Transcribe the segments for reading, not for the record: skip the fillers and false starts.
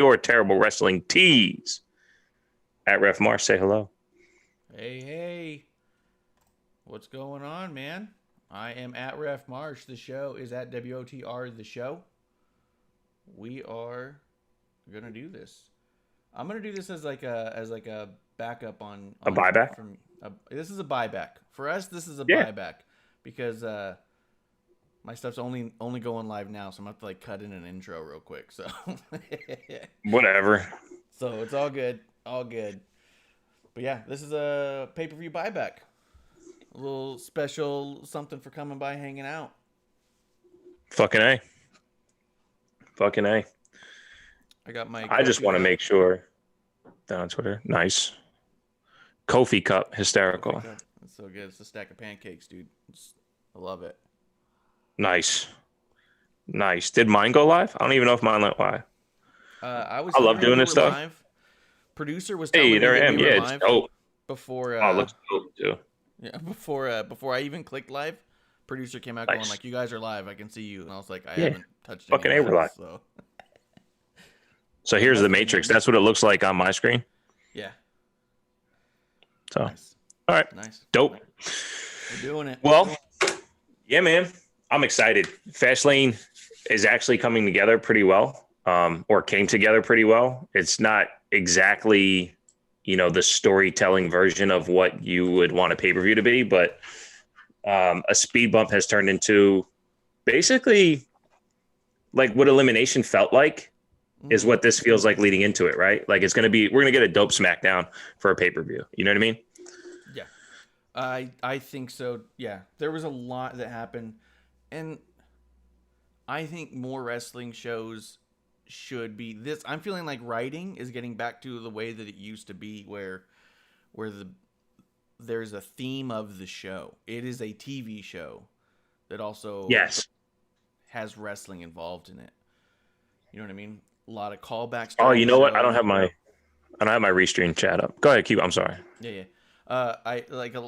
your terrible wrestling tease. At Ref Marsh, say hello. Hey. What's going on, man? I am at Ref Marsh. The show is at WOTR The Show. We are going to do this. I'm going to do this as like a backup on A buyback? This is a buyback. For us, this is a Yeah. buyback because my stuff's only going live now, so I'm going to have to like cut in an intro real quick. So Whatever. So it's all good. All good. But yeah, this is a pay-per-view buyback. A little special something for coming by, hanging out. Fucking A. Fucking A. I got my. I just want to make sure. Down on Twitter. Nice. Kofi cup. Hysterical. Kofi cup. It's so good. It's a stack of pancakes, dude. I love it. Nice. Did mine go live? I don't even know if mine went live. I love doing this stuff. Live. Producer was telling Hey, me there I that am. we were Yeah, live it's dope. before. Oh, it looks dope too. Yeah, before I even clicked live, producer came out going like, "You guys are live. I can see you." And I was like, "I haven't touched fucking any A, we're live. So here's the Matrix. That's what it looks like on my screen. Yeah. So, nice. All right. Nice. Dope. We're doing it. Well, yeah, man. I'm excited. Fastlane is actually coming together pretty well, or came together pretty well. It's not exactly, the storytelling version of what you would want a pay-per-view to be, but a speed bump has turned into basically like what Elimination felt like is what this feels like leading into it, right? Like we're going to get a dope Smackdown for a pay-per-view. You know what I mean? Yeah. I think so. Yeah. There was a lot that happened, and I think more wrestling shows should be this. I'm feeling like writing is getting back to the way that it used to be where there's a theme of the show. It is a TV show that also has wrestling involved in it. You know what I mean? A lot of callbacks. Oh, you know what? I don't have my restream chat up. Go ahead, keep. I'm sorry. Yeah.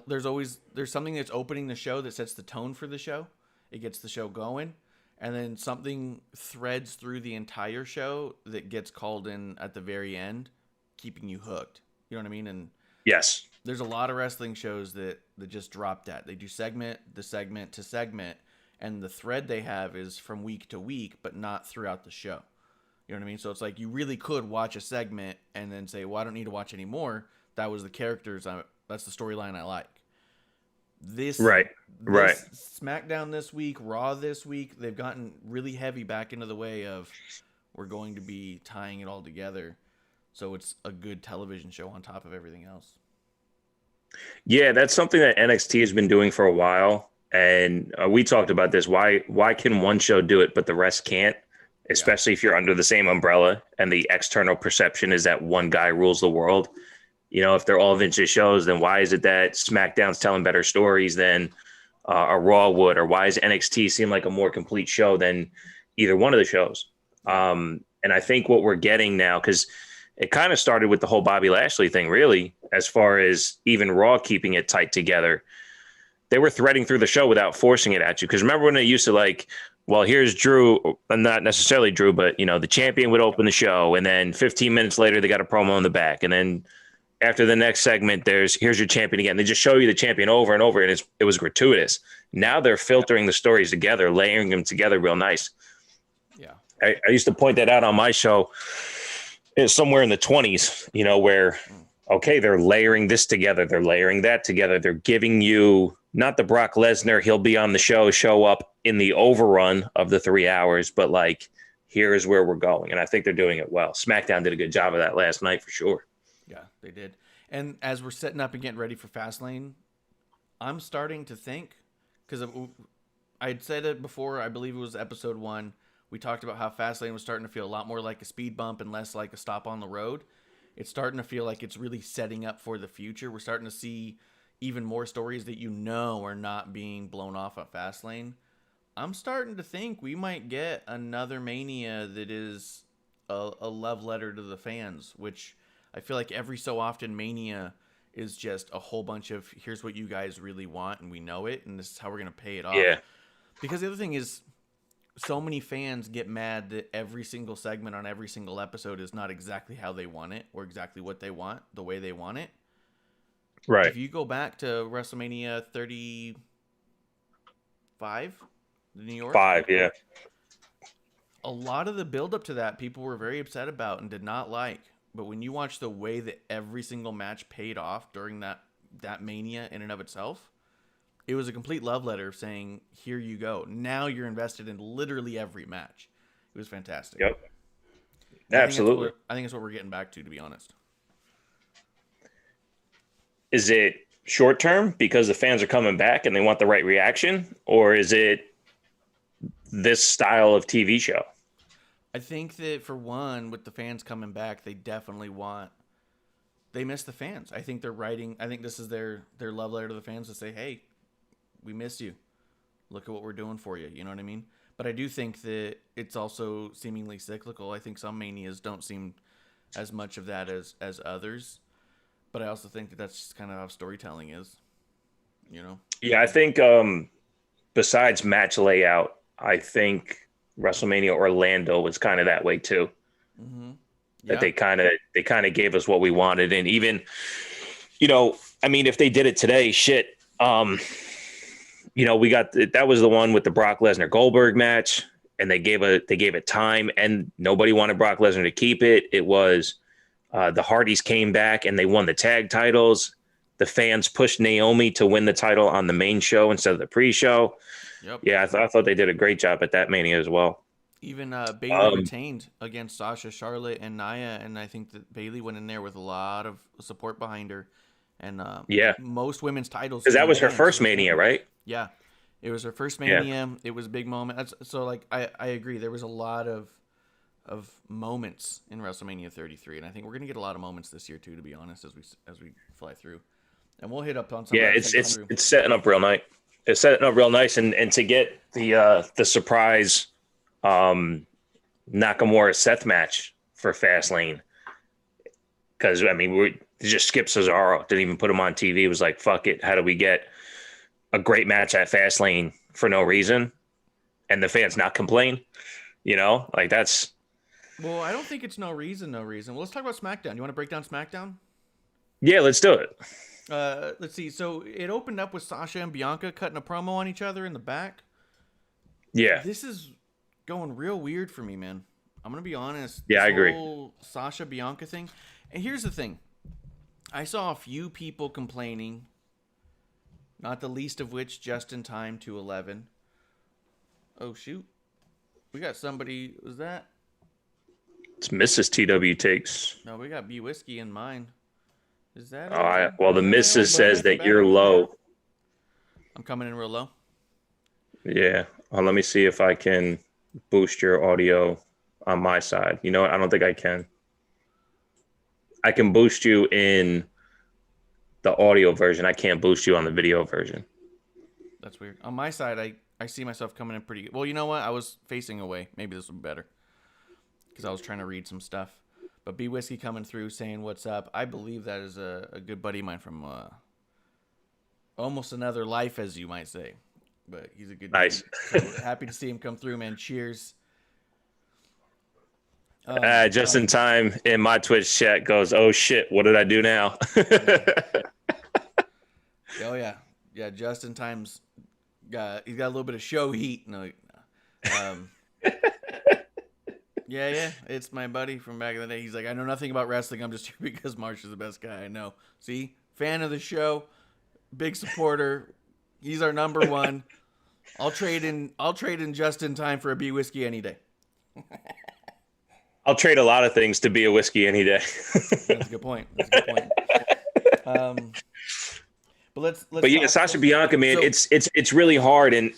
There's something that's opening the show that sets the tone for the show. It gets the show going, and then something threads through the entire show that gets called in at the very end, keeping you hooked. You know what I mean? And yes, there's a lot of wrestling shows that just drop that. They do segment to segment, and the thread they have is from week to week, but not throughout the show. You know what I mean? So it's like you really could watch a segment and then say, well, I don't need to watch any more. That was the characters. That's the storyline I like. Right. SmackDown this week, Raw this week, they've gotten really heavy back into the way of we're going to be tying it all together. So it's a good television show on top of everything else. Yeah, that's something that NXT has been doing for a while. And we talked about this. Why can one show do it, but the rest can't? Especially if you're under the same umbrella and the external perception is that one guy rules the world. If they're all vintage shows, then why is it that SmackDown's telling better stories than a Raw would? Or why does NXT seem like a more complete show than either one of the shows? And I think what we're getting now, because it kind of started with the whole Bobby Lashley thing, really, as far as even Raw keeping it tight together. They were threading through the show without forcing it at you. Because remember when it used to like, well, here's Drew, not necessarily Drew, but, the champion would open the show. And then 15 minutes later, they got a promo in the back. And then after the next segment, here's your champion again. They just show you the champion over and over, and it was gratuitous. Now they're filtering the stories together, layering them together real nice. Yeah. I used to point that out on my show. It's somewhere in the 20s, where, okay, they're layering this together. They're layering that together. They're giving you not the Brock Lesnar, he'll be on the show up in the overrun of the 3 hours, but like, here is where we're going. And I think they're doing it well. SmackDown did a good job of that last night for sure. Yeah, they did. And as we're setting up and getting ready for Fastlane, I'm starting to think, because I had said it before, I believe it was episode 1, we talked about how Fastlane was starting to feel a lot more like a speed bump and less like a stop on the road. It's starting to feel like it's really setting up for the future. We're starting to see even more stories that are not being blown off at Fastlane. I'm starting to think we might get another Mania that is a love letter to the fans, which I feel like every so often Mania is just a whole bunch of here's what you guys really want and we know it and this is how we're going to pay it off. Yeah. Because the other thing is so many fans get mad that every single segment on every single episode is not exactly how they want it or exactly what they want, the way they want it. Right. If you go back to WrestleMania 35, New York, 5, yeah. a lot of the build up to that people were very upset about and did not like. But when you watch the way that every single match paid off during that Mania in and of itself, it was a complete love letter saying, here you go. Now you're invested in literally every match. It was fantastic. Yep. And Absolutely. I think that's what we're getting back to be honest. Is it short term because the fans are coming back and they want the right reaction? Or is it this style of TV show? I think that for one, with the fans coming back, they definitely they miss the fans. I think this is their love letter to the fans to say, hey, we miss you. Look at what we're doing for you. You know what I mean? But I do think that it's also seemingly cyclical. I think some manias don't seem as much of that as others. But I also think that that's just kind of how storytelling is, you know? Yeah, I think besides match layout, I think WrestleMania Orlando was kind of that way too. Mm-hmm. That they kind of gave us what we wanted. And even, I mean, if they did it today, shit, we got that was the one with the Brock Lesnar Goldberg match, and they gave it time, and nobody wanted Brock Lesnar to keep it. It was the Hardys came back and they won the tag titles. The fans pushed Naomi to win the title on the main show instead of the pre-show. Yep. Yeah, I thought they did a great job at that Mania as well. Even Bayley retained against Sasha, Charlotte, and Nia, and I think that Bayley went in there with a lot of support behind her. And most women's titles. Because that was her first Mania, right? Yeah, it was her first Mania. Yeah. It was a big moment. So like I agree. There was a lot of moments in WrestleMania 33, and I think we're gonna get a lot of moments this year too. To be honest, as we fly through, and we'll hit up on some. Yeah, it's setting up real nice. It's setting up real nice, and to get the surprise Nakamura Seth match for Fastlane, because I mean we just skipped Cesaro, didn't even put him on TV. It was like, fuck it, how do we get a great match at Fastlane for no reason, and the fans not complain? Like that's. Well, I don't think it's no reason. Well, let's talk about Smackdown. You want to break down Smackdown? Yeah, let's do it. Let's see. So it opened up with Sasha and Bianca cutting a promo on each other in the back. Yeah. This is going real weird for me, man. I'm going to be honest. Yeah, I agree. Whole Sasha Bianca thing. And here's the thing. I saw a few people complaining, not the least of which just in time to 11. Oh, shoot. We got somebody. Was that? It's Mrs. TW Takes. No, we got B Whiskey in mine. Is that? Well, the Mrs. says that you're low. I'm coming in real low. Yeah. Let me see if I can boost your audio on my side. You know what? I don't think I can. I can boost you in the audio version. I can't boost you on the video version. That's weird. On my side, I see myself coming in pretty good. Well, you know what? I was facing away. Maybe this will be better because I was trying to read some stuff. But B Whiskey coming through saying what's up. I believe that is a good buddy of mine from almost another life, as you might say. But he's a good nice. Dude. So happy to see him come through, man. Cheers. Just in time in my Twitch chat goes, oh shit, what did I do now? Oh yeah, just in time's he's got a little bit of show heat. No, yeah, it's my buddy from back in the day. He's like, I know nothing about wrestling. I'm just here because Marsh is the best guy I know. See, fan of the show, big supporter. He's our number one. I'll trade in just in time for a B Whiskey any day. I'll trade a lot of things to be a whiskey any day. That's a good point. But let's. But yeah, Sasha Bianca, man, it's really hard, and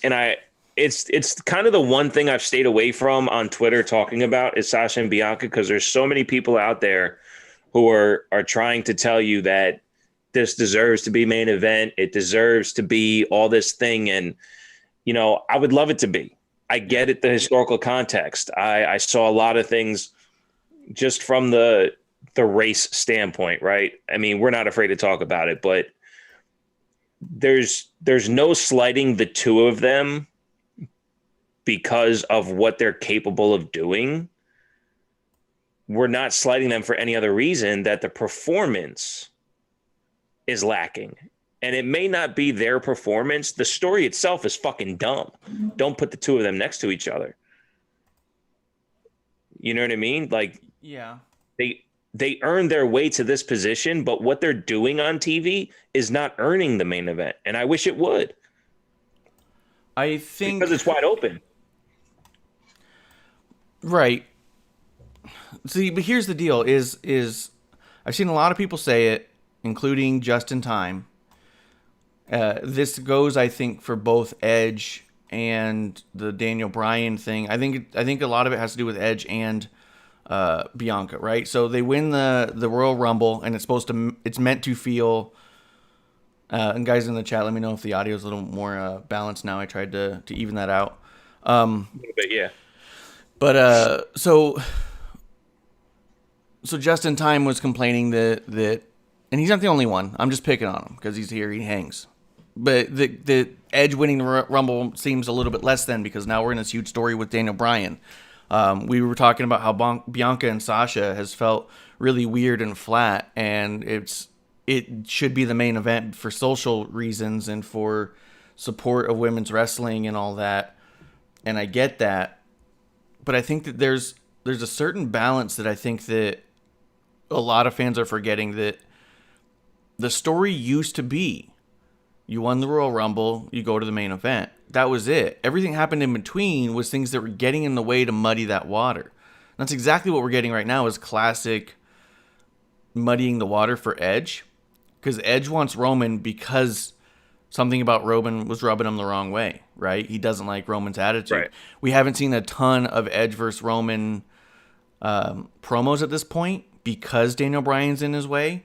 it's kind of the one thing I've stayed away from on Twitter talking about is Sasha and Bianca, because there's so many people out there who are trying to tell you that this deserves to be main event, it deserves to be all this thing, and I would love it to be. I get it, the historical context. I saw a lot of things just from the race standpoint, right? I mean, we're not afraid to talk about it, but there's no slighting the two of them because of what they're capable of doing. We're not slighting them for any other reason that the performance is lacking. And it may not be their performance. The story itself is fucking dumb. Don't put the two of them next to each other. You know what I mean? Like, yeah, they earn their way to this position, but what they're doing on TV is not earning the main event. And I wish it would. I think because it's wide open. Right. See, but here's the deal: is I've seen a lot of people say it, including Just in Time. This goes, I think, for both Edge and the Daniel Bryan thing. I think a lot of it has to do with Edge and Bianca, right? So they win the Royal Rumble, and it's meant to feel. And guys in the chat, let me know if the audio is a little more balanced now. I tried to even that out. A little bit, yeah. But so Just in Time was complaining that, and he's not the only one. I'm just picking on him because he's here. He hangs. But the Edge winning the Rumble seems a little bit less than, because now we're in this huge story with Daniel Bryan. We were talking about how Bianca and Sasha has felt really weird and flat, and it should be the main event for social reasons and for support of women's wrestling and all that. And I get that, but I think that there's a certain balance that I think that a lot of fans are forgetting, that the story used to be, you won the Royal Rumble, you go to the main event. That was it. Everything happened in between was things that were getting in the way to muddy that water. That's exactly what we're getting right now, is classic muddying the water for Edge. Because Edge wants Roman because something about Roman was rubbing him the wrong way, right? He doesn't like Roman's attitude. Right. We haven't seen a ton of Edge versus Roman promos at this point because Daniel Bryan's in his way.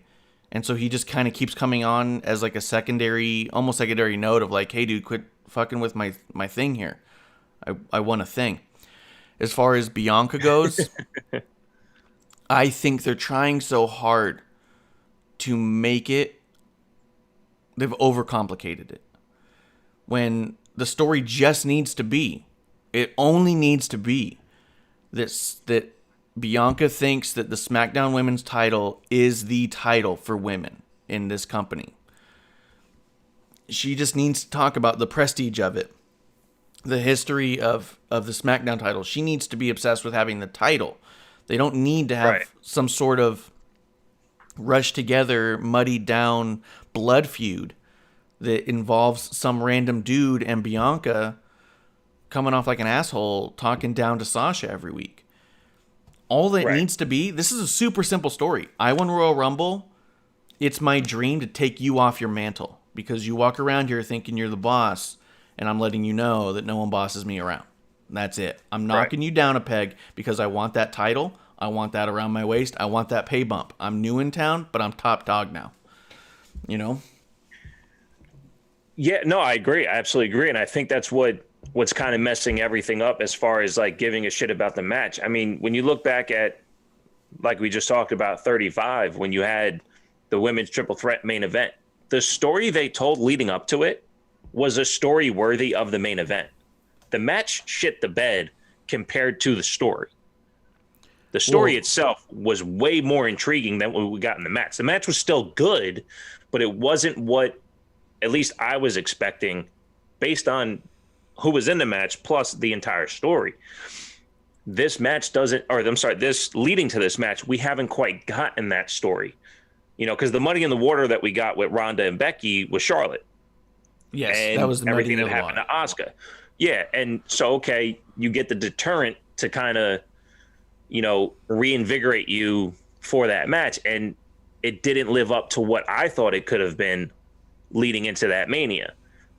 And so he just kind of keeps coming on as like a almost secondary note of like, hey, dude, quit fucking with my thing here. I want a thing. As far as Bianca goes, I think they're trying so hard to make it, they've overcomplicated it. When the story just needs to be, it only needs to be that Bianca thinks that the SmackDown Women's title is the title for women in this company. She just needs to talk about the prestige of it, the history of the SmackDown title. She needs to be obsessed with having the title. They don't need to have some sort of rushed together, muddied down blood feud that involves some random dude and Bianca coming off like an asshole talking down to Sasha every week. All that needs to be, this is a super simple story. I won Royal Rumble. It's my dream to take you off your mantle because you walk around here thinking you're the boss, and I'm letting you know that no one bosses me around. That's it. I'm knocking you down a peg because I want that title. I want that around my waist. I want that pay bump. I'm new in town, but I'm top dog now. You know? Yeah, no, I agree. I absolutely agree. And I think that's what's kind of messing everything up as far as like giving a shit about the match. I mean, when you look back at, like we just talked about, 35, when you had the women's triple threat main event, the story they told leading up to it was a story worthy of the main event. The match shit the bed compared to the story. The story itself was way more intriguing than what we got in the match. The match was still good, but it wasn't what at least I was expecting based on who was in the match plus the entire story. This match this leading to this match, we haven't quite gotten that story. You know, because the muddy in the water that we got with Ronda and Becky was Charlotte. Yes, and that was the everything muddy that in the happened water. to Asuka. Yeah, and so, okay, you get the deterrent to kind of, you know, reinvigorate you for that match, and it didn't live up to what I thought it could have been leading into that Mania,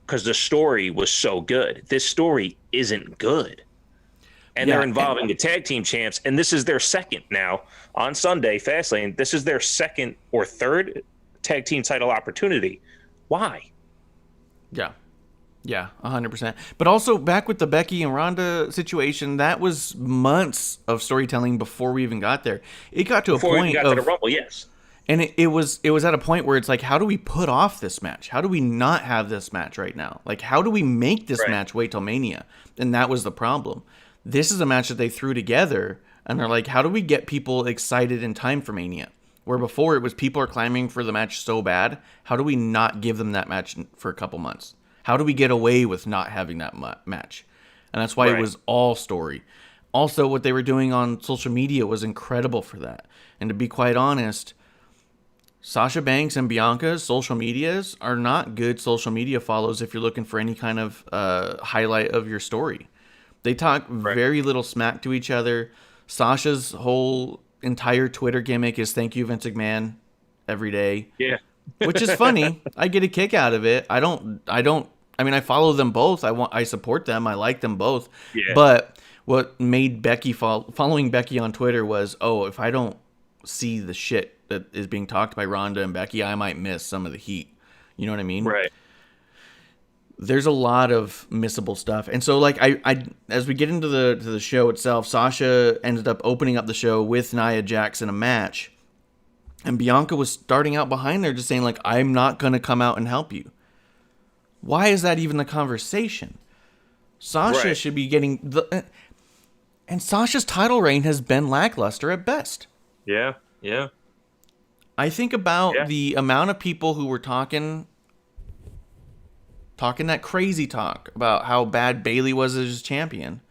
because the story was so good. This story isn't good. And they're involving the tag team champs, and this is their second now on Sunday, Fastlane. This is their second or third tag team title opportunity. Why? Yeah, 100%. But also, back with the Becky and Ronda situation, that was months of storytelling before we even got there. It got to Before a point we got to the Rumble, yes. And it was at a point where it's like, how do we put off this match? How do we not have this match right now? Like, how do we make this match wait till Mania? And that was the problem. This is a match that they threw together, and they're like, how do we get people excited in time for Mania? Where before it was people are clamoring for the match so bad, how do we not give them that match for a couple months? How do we get away with not having that match? And that's why it was all story. Also, what they were doing on social media was incredible for that. And to be quite honest, Sasha Banks and Bianca's social medias are not good social media follows if you're looking for any kind of highlight of your story. They talk very little smack to each other. Sasha's whole entire Twitter gimmick is "Thank you, Vince McMahon," every day. Yeah, which is funny. I get a kick out of it. I mean, I follow them both. I support them. I like them both. Yeah. But what made Becky following Becky on Twitter was, oh, if I don't see the shit that is being talked by Ronda and Becky, I might miss some of the heat. You know what I mean? Right. There's a lot of missable stuff. And so, like, I as we get into the show itself, Sasha ended up opening up the show with Nia Jax in a match. And Bianca was starting out behind there just saying, like, I'm not going to come out and help you. Why is that even the conversation? Sasha should be getting the... And Sasha's title reign has been lackluster at best. Yeah, yeah. I think about the amount of people who were talking that crazy talk about how bad Bayley was as champion.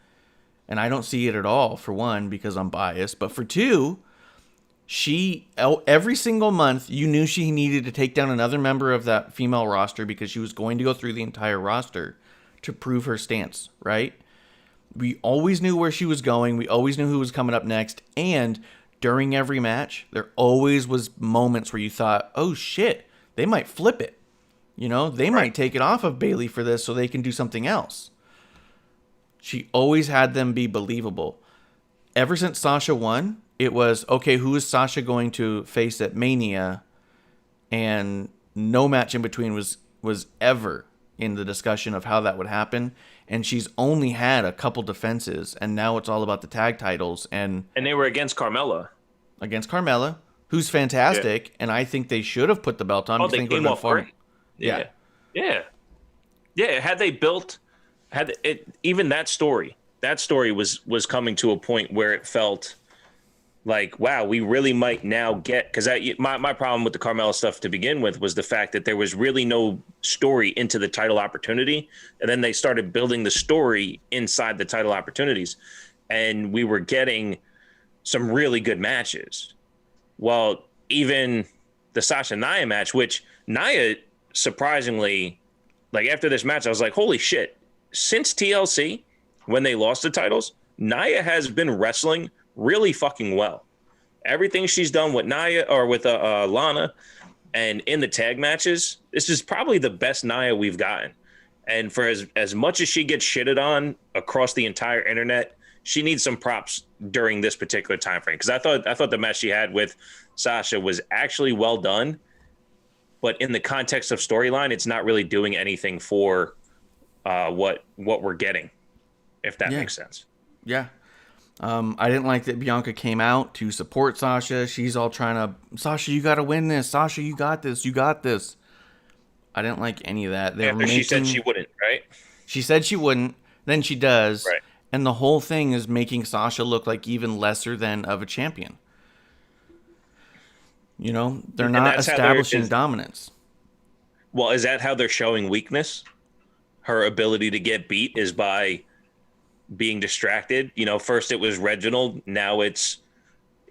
And I don't see it at all, for one, because I'm biased. But for two, every single month, you knew she needed to take down another member of that female roster because she was going to go through the entire roster to prove her stance, right? We always knew where she was going. We always knew who was coming up next. And during every match, there always was moments where you thought, oh shit, they might flip it. You know, they might take it off of Bayley for this so they can do something else. She always had them be believable. Ever since Sasha won, it was, okay, who is Sasha going to face at Mania? And no match in between was ever in the discussion of how that would happen. And she's only had a couple defenses, and now it's all about the tag titles. And they were against Carmella. Against Carmella, who's fantastic, and I think they should have put the belt on. Oh, they came off great. Yeah. Had they built, even that story was coming to a point where it felt like, wow, we really might now get, because my problem with the Carmella stuff to begin with was the fact that there was really no story into the title opportunity, and then they started building the story inside the title opportunities, and we were getting some really good matches. Well, even the Sasha Nia match, which Nia surprisingly, like after this match, I was like, holy shit, since TLC, when they lost the titles, Nia has been wrestling really fucking well. Everything she's done with Nia or with Lana and in the tag matches, this is probably the best Nia we've gotten. And for as much as she gets shitted on across the entire internet, she needs some props during this particular time frame. Because I thought the match she had with Sasha was actually well done. But in the context of storyline, it's not really doing anything for what we're getting, if that makes sense. Yeah. I didn't like that Bianca came out to support Sasha. She's all trying to, Sasha, you got to win this. Sasha, you got this. You got this. I didn't like any of that. She said she wouldn't, right? She said she wouldn't. Then she does. Right. And the whole thing is making Sasha look like even lesser than of a champion. You know, they're not establishing dominance. Well, is that how they're showing weakness? Her ability to get beat is by being distracted. You know, first it was Reginald. Now it's,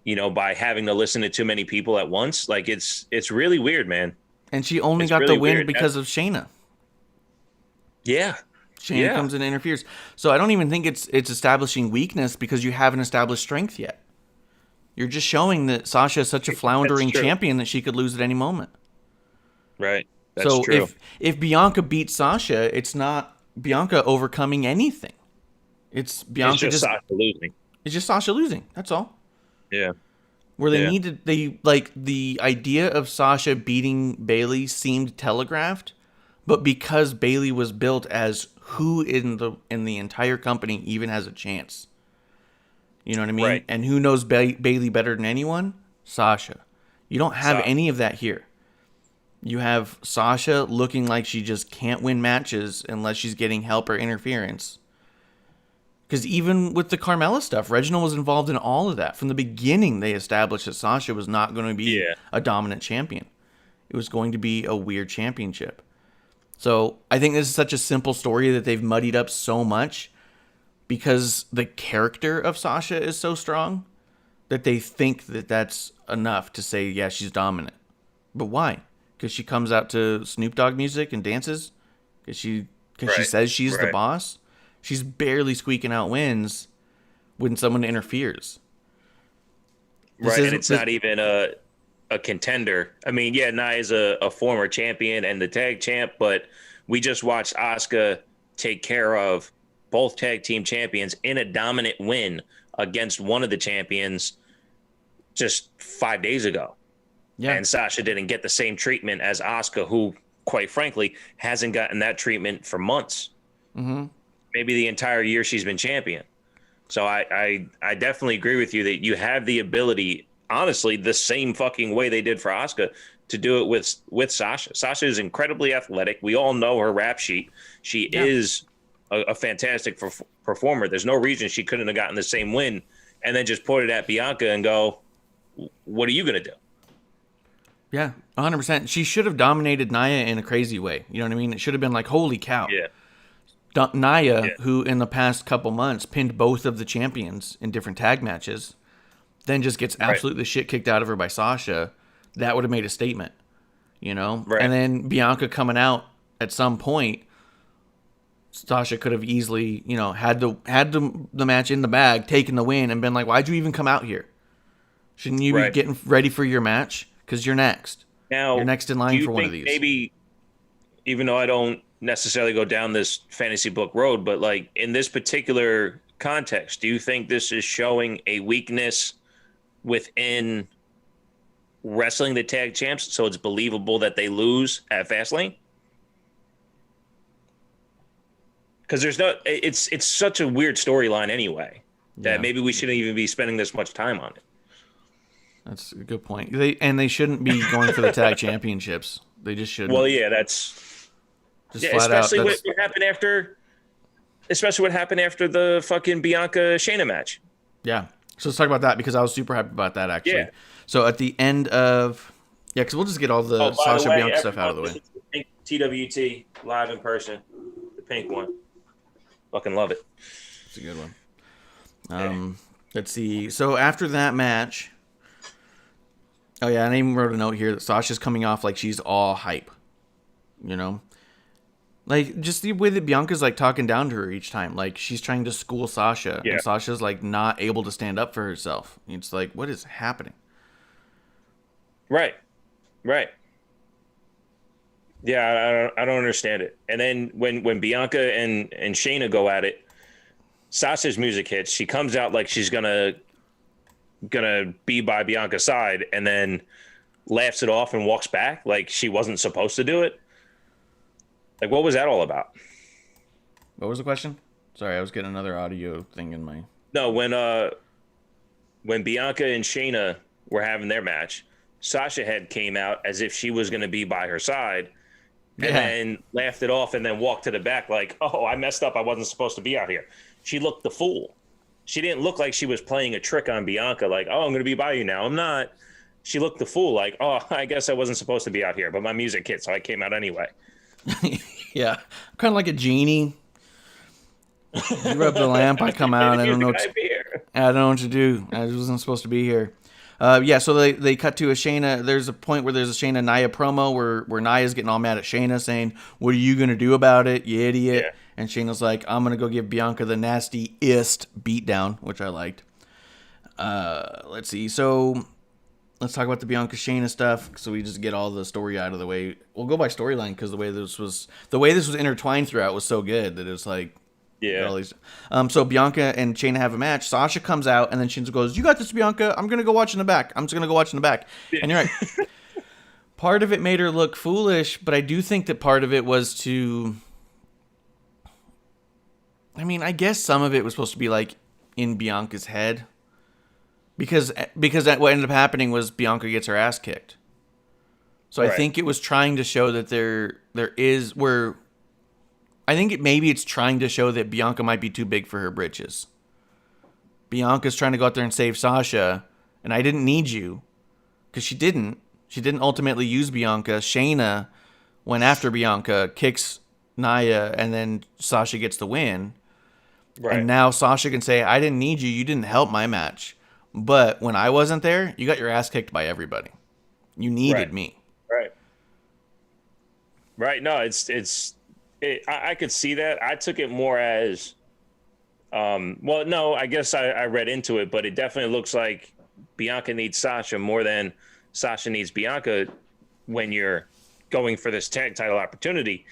you know, by having to listen to too many people at once. Like it's really weird, man. And she only got the win because of Shayna. Yeah. Shayna comes in and interferes. So I don't even think it's establishing weakness because you haven't established strength yet. You're just showing that Sasha is such a floundering champion that she could lose at any moment. Right. That's true. If Bianca beats Sasha, it's not Bianca overcoming anything. It's Bianca just Sasha losing. It's just Sasha losing. That's all. Yeah. Where the idea of Sasha beating Bayley seemed telegraphed, but because Bayley was built as who in the entire company even has a chance. You know what I mean? Right. And who knows Bayley better than anyone? Sasha. You don't have any of that here. You have Sasha looking like she just can't win matches unless she's getting help or interference. Because even with the Carmella stuff, Reginald was involved in all of that. From the beginning, they established that Sasha was not going to be a dominant champion. It was going to be a weird championship. So I think this is such a simple story that they've muddied up so much because the character of Sasha is so strong that they think that that's enough to say, yeah, she's dominant. But why? Because she comes out to Snoop Dogg music and dances? Because she says she's the boss? She's barely squeaking out wins when someone interferes. And it's not even a contender. I mean, yeah, Nia's a former champion and the tag champ, but we just watched Asuka take care of both tag team champions in a dominant win against one of the champions just 5 days ago. Yeah. And Sasha didn't get the same treatment as Asuka, who, quite frankly, hasn't gotten that treatment for months. Mm-hmm. Maybe the entire year she's been champion. So I definitely agree with you that you have the ability, honestly, the same fucking way they did for Asuka, to do it with Sasha. Sasha is incredibly athletic. We all know her rap sheet. She is a fantastic performer. There's no reason she couldn't have gotten the same win and then just point it at Bianca and go, what are you going to do? Yeah, 100%. She should have dominated Nia in a crazy way. You know what I mean? It should have been like, holy cow. Yeah. Nia, who in the past couple months pinned both of the champions in different tag matches, then just gets absolutely the shit kicked out of her by Sasha. That would have made a statement, you know? Right. And then Bianca coming out at some point, Sasha could have easily, you know, had the match in the bag, taken the win, and been like, why'd you even come out here? Shouldn't you be getting ready for your match? Because you're next. Now, you're next in line for one of these. Maybe, even though I don't necessarily go down this fantasy book road, but like in this particular context, do you think this is showing a weakness within wrestling the tag champs, so it's believable that they lose at Fastlane? Because it's such a weird storyline anyway that maybe we shouldn't even be spending this much time on it. That's a good point. They shouldn't be going for the tag championships. They just shouldn't. Well, yeah, that's just flat especially out. What happened after the fucking Bianca Shayna match. Yeah. So let's talk about that because I was super happy about that actually. Yeah. So at the end of because we'll just get all the Sasha Bianca stuff out of the way. Pink TWT live in person, the pink one. Fucking love it. It's a good one. Let's see. So after that match. Oh, yeah, and I even wrote a note here that Sasha's coming off like she's all hype, you know? Like, just the way that Bianca's, like, talking down to her each time. Like, she's trying to school Sasha, and Sasha's, like, not able to stand up for herself. It's like, what is happening? Right. Yeah, I don't understand it. And then when Bianca and Shayna go at it, Sasha's music hits. She comes out like she's gonna be by Bianca's side and then laughs it off and walks back like she wasn't supposed to do it. Like, what was that all about? What was the question? Sorry, I was getting another audio thing in my... No, when Bianca and Shayna were having their match, Sasha had came out as if she was going to be by her side and then laughed it off and then walked to the back like, oh, I messed up. I wasn't supposed to be out here. She looked the fool. She didn't look like she was playing a trick on Bianca, like, oh, I'm going to be by you now. I'm not. She looked the fool, like, oh, I guess I wasn't supposed to be out here, but my music hit, so I came out anyway. Yeah. Kind of like a genie. You rub the lamp, I come out. I don't know what to do. I wasn't supposed to be here. So they cut to a Shayna. There's a point where there's a Shayna Nia promo where Nia's getting all mad at Shayna saying, what are you going to do about it, you idiot? Yeah. And Shayna's like, I'm going to go give Bianca the nastiest beatdown, which I liked. Let's see. So let's talk about the Bianca Shayna stuff so we just get all the story out of the way. We'll go by storyline because the way this was intertwined throughout was so good that it was like, so Bianca and Shayna have a match. Sasha comes out and then Shinzo goes, you got this, Bianca. I'm going to go watch in the back. I'm just going to go watch in the back. Yeah. And you're right. Part of it made her look foolish, but I do think that part of it was to... I mean, I guess some of it was supposed to be like in Bianca's head. because what ended up happening was Bianca gets her ass kicked. So I think it was trying to show that maybe it's trying to show that Bianca might be too big for her britches. Bianca's trying to go out there and save Sasha, and I didn't need you, because she didn't. She didn't ultimately use Bianca. Shayna went after Bianca, kicks Nia, and then Sasha gets the win. Right. And now Sasha can say, I didn't need you. You didn't help my match. But when I wasn't there, you got your ass kicked by everybody. You needed me. Right. Right. No, I could see that. I took it more as, well, no, I guess I read into it, but it definitely looks like Bianca needs Sasha more than Sasha needs Bianca when you're going for this tag title opportunity.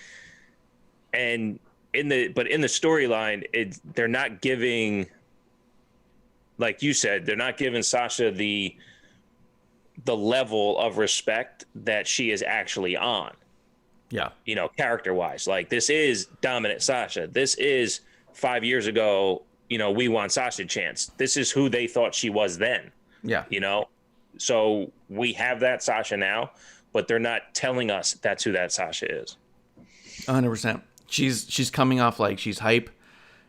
And in the storyline, they're not giving, like you said, they're not giving Sasha the level of respect that she is actually on. Yeah. You know, character wise, like this is dominant Sasha. This is 5 years ago, you know, we want Sasha chance. This is who they thought she was then. Yeah. You know, so we have that Sasha now, but they're not telling us that's who that Sasha is. 100%. She's coming off like she's hype,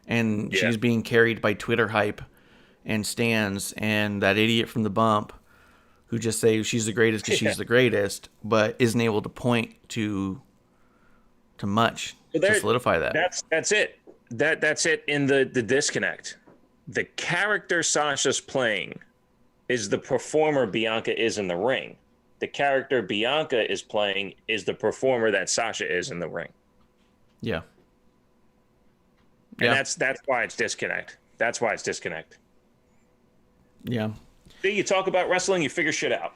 and she's being carried by Twitter hype and stans and that idiot from the bump who just say she's the greatest because she's the greatest, but isn't able to point to much to solidify that. That's it. That's it in the disconnect. The character Sasha's playing is the performer Bianca is in the ring. The character Bianca is playing is the performer that Sasha is in the ring. Yeah. And that's why it's disconnect. That's why it's disconnect. Yeah. See, you talk about wrestling, you figure shit out.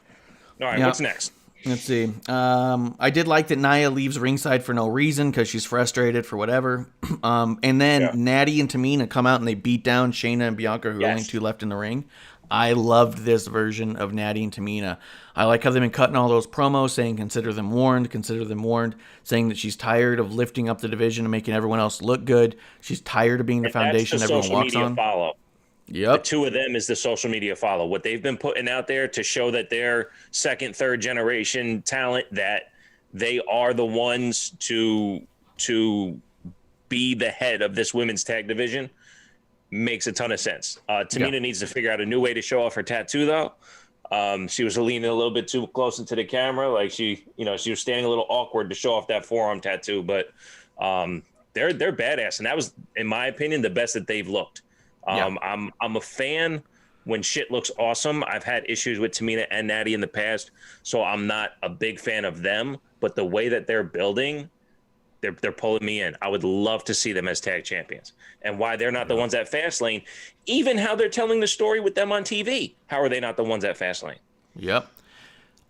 All right, what's next? Let's see. I did like that Nia leaves ringside for no reason because she's frustrated for whatever. And then Natty and Tamina come out and they beat down Shayna and Bianca, who are only two left in the ring. I loved this version of Natty and Tamina. I like how they've been cutting all those promos saying, consider them warned, saying that she's tired of lifting up the division and making everyone else look good. She's tired of being the foundation everyone walks on. Follow. Yep. The two of them is the social media follow. What they've been putting out there to show that they're second, third generation talent, that they are the ones to be the head of this women's tag division, makes a ton of sense. Tamina needs to figure out a new way to show off her tattoo, though. She was leaning a little bit too close into the camera. Like she was standing a little awkward to show off that forearm tattoo, but they're badass. And that was, in my opinion, the best that they've looked. I'm a fan when shit looks awesome. I've had issues with Tamina and Natty in the past, so I'm not a big fan of them, but the way that they're building, they're pulling me in. I would love to see them as tag champions. And why they're not the ones at Fastlane, even how they're telling the story with them on TV. How are they not the ones at Fastlane? Yep.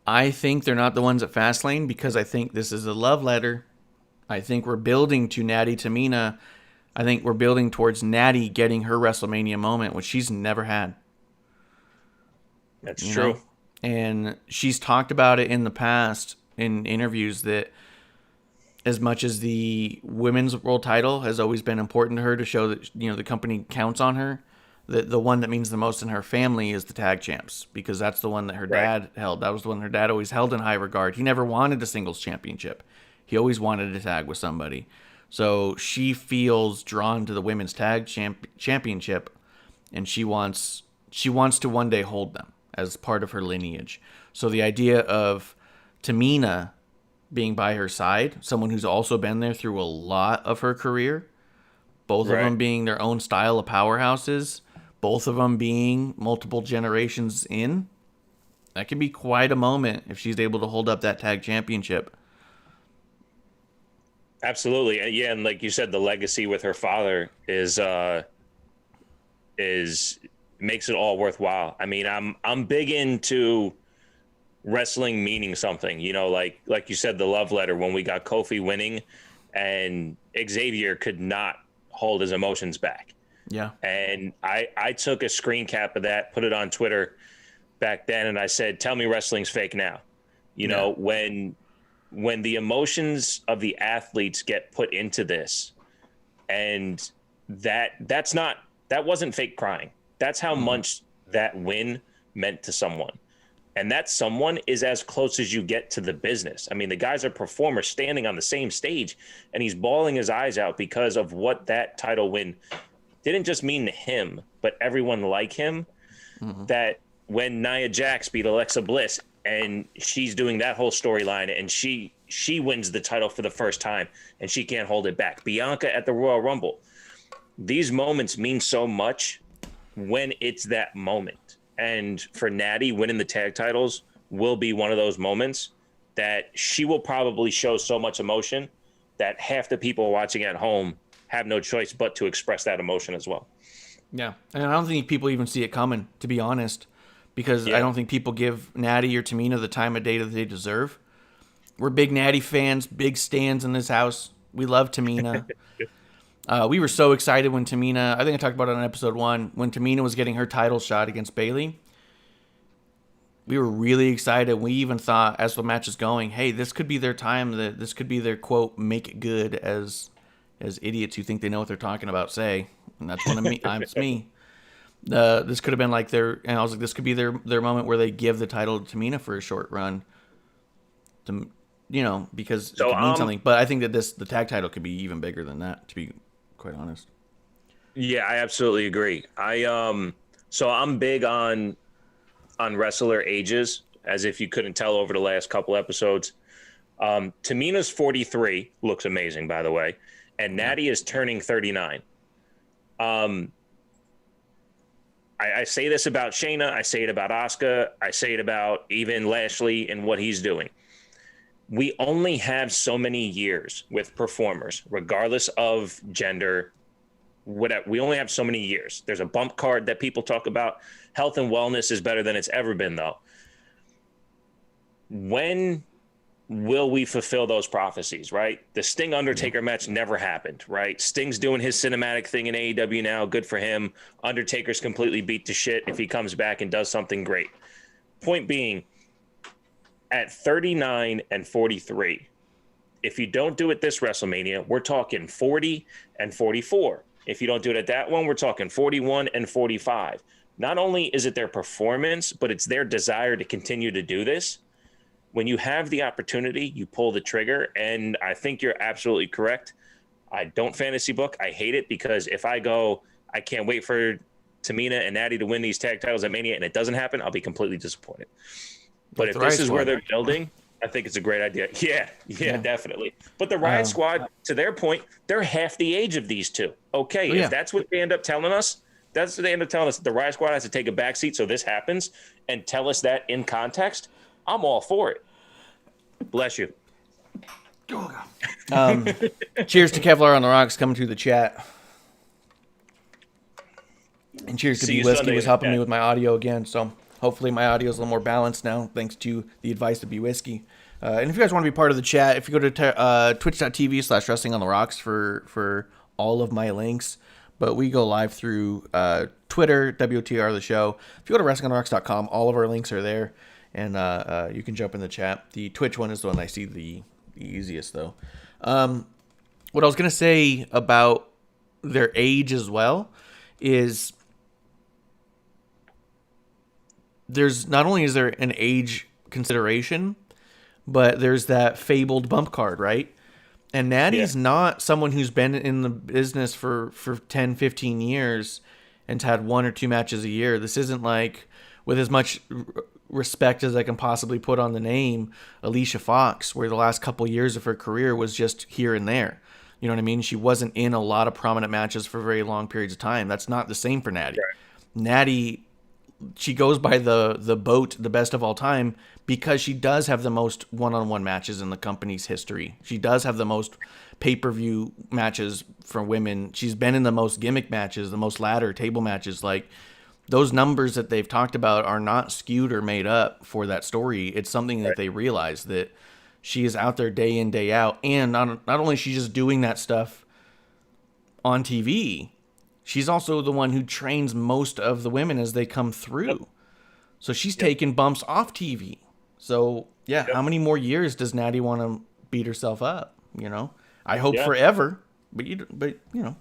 I think they're not the ones at Fastlane because I think this is a love letter. I think we're building to Natty Tamina. I think we're building towards Natty getting her WrestleMania moment, which she's never had. That's true. And she's talked about it in the past in interviews that as much as the women's world title has always been important to her to show that, the company counts on her, the one that means the most in her family is the tag champs, because that's the one that her dad held. That was the one her dad always held in high regard. He never wanted a singles championship. He always wanted to tag with somebody. So she feels drawn to the women's tag championship, and she wants to one day hold them as part of her lineage. So the idea of Tamina being by her side, someone who's also been there through a lot of her career, both of them being their own style of powerhouses, both of them being multiple generations in, that could be quite a moment if she's able to hold up that tag championship. Absolutely. Yeah, and like you said, the legacy with her father is makes it all worthwhile. I mean, I'm big into wrestling meaning something, like you said, the love letter when we got Kofi winning and Xavier could not hold his emotions back. Yeah. And I took a screen cap of that, put it on Twitter back then, and I said, tell me wrestling's fake now. When the emotions of the athletes get put into this, and that wasn't fake crying. That's how much that win meant to someone. And that someone is as close as you get to the business. I mean, the guy's a performer standing on the same stage, and he's bawling his eyes out because of what that title win didn't just mean to him, but everyone like him. That when Nia Jax beat Alexa Bliss, and she's doing that whole storyline, and she wins the title for the first time, and she can't hold it back. Bianca at the Royal Rumble. These moments mean so much when it's that moment. And for Natty, winning the tag titles will be one of those moments that she will probably show so much emotion that half the people watching at home have no choice but to express that emotion as well. Yeah, and I don't think people even see it coming, to be honest, because I don't think people give Natty or Tamina the time of day that they deserve. We're big Natty fans, big stans in this house. We love Tamina. We were so excited when Tamina, I think I talked about it on episode 1, when Tamina was getting her title shot against Bayley. We were really excited. We even thought, as the match is going, hey, this could be their time. That this could be their, quote, make it good, as idiots who think they know what they're talking about say. And that's one of me. It's me. This could have been like and I was like, this could be their moment where they give the title to Tamina for a short run. Because it could mean something. But I think that the tag title could be even bigger than that, to be quite honest. Yeah, I absolutely agree. So I'm big on wrestler ages, as if you couldn't tell over the last couple episodes. Tamina's 43, looks amazing, by the way, and Natty is turning 39. I say this about Shayna, I say it about Asuka, I say it about even Lashley and what he's doing. We only have so many years with performers, regardless of gender, whatever. We only have so many years. There's a bump card that people talk about. Health and wellness is better than it's ever been, though. When will we fulfill those prophecies, right? The Sting Undertaker match never happened, right? Sting's doing his cinematic thing in AEW now. Good for him. Undertaker's completely beat to shit. If he comes back and does something great. Point being, at 39 and 43, if you don't do it this WrestleMania, we're talking 40 and 44. If you don't do it at that one, we're talking 41 and 45. Not only is it their performance, but it's their desire to continue to do this. When you have the opportunity, you pull the trigger, and I think you're absolutely correct. I don't fantasy book. I hate it because if I go, I can't wait for Tamina and Natty to win these tag titles at Mania, and it doesn't happen, I'll be completely disappointed. But if this is where they're building, I think it's a great idea. Yeah, definitely. But the Riot Squad, to their point, they're half the age of these two. Okay, if that's what they end up telling us, that's what they end up telling us. The Riot Squad has to take a backseat so this happens and tell us that in context. I'm all for it. Bless you. Cheers to Kevlar on the Rocks coming through the chat. And cheers to B Whiskey was helping me with my audio again. So hopefully my audio is a little more balanced now, thanks to the advice of B Whiskey. And if you guys want to be part of the chat, if you go to twitch.tv/wrestling on the rocks for all of my links. But we go live through Twitter, WTR the show. If you go to wrestlingontherocks.com, all of our links are there. And you can jump in the chat. The Twitch one is the one I see the easiest, though. What I was going to say about their age as well is there's not only is there an age consideration, but there's that fabled bump card, right? And Natty's not someone who's been in the business for 10, 15 years and had 1 or 2 matches a year. This isn't like, with as much respect as I can possibly put on the name, Alicia Fox, where the last couple years of her career was just here and there. You know what I mean? She wasn't in a lot of prominent matches for very long periods of time. That's not the same for Natty. Right. Natty, she goes by the boat, the best of all time, because she does have the most one-on-one matches in the company's history. She does have the most pay-per-view matches for women. She's been in the most gimmick matches, the most ladder table matches. Like, those numbers that they've talked about are not skewed or made up for that story. It's something that they realize, that she is out there day in, day out. And not only is she just doing that stuff on TV, she's also the one who trains most of the women as they come through. So she's taking bumps off TV. So, how many more years does Natty want to beat herself up? You know, I hope forever, but you know.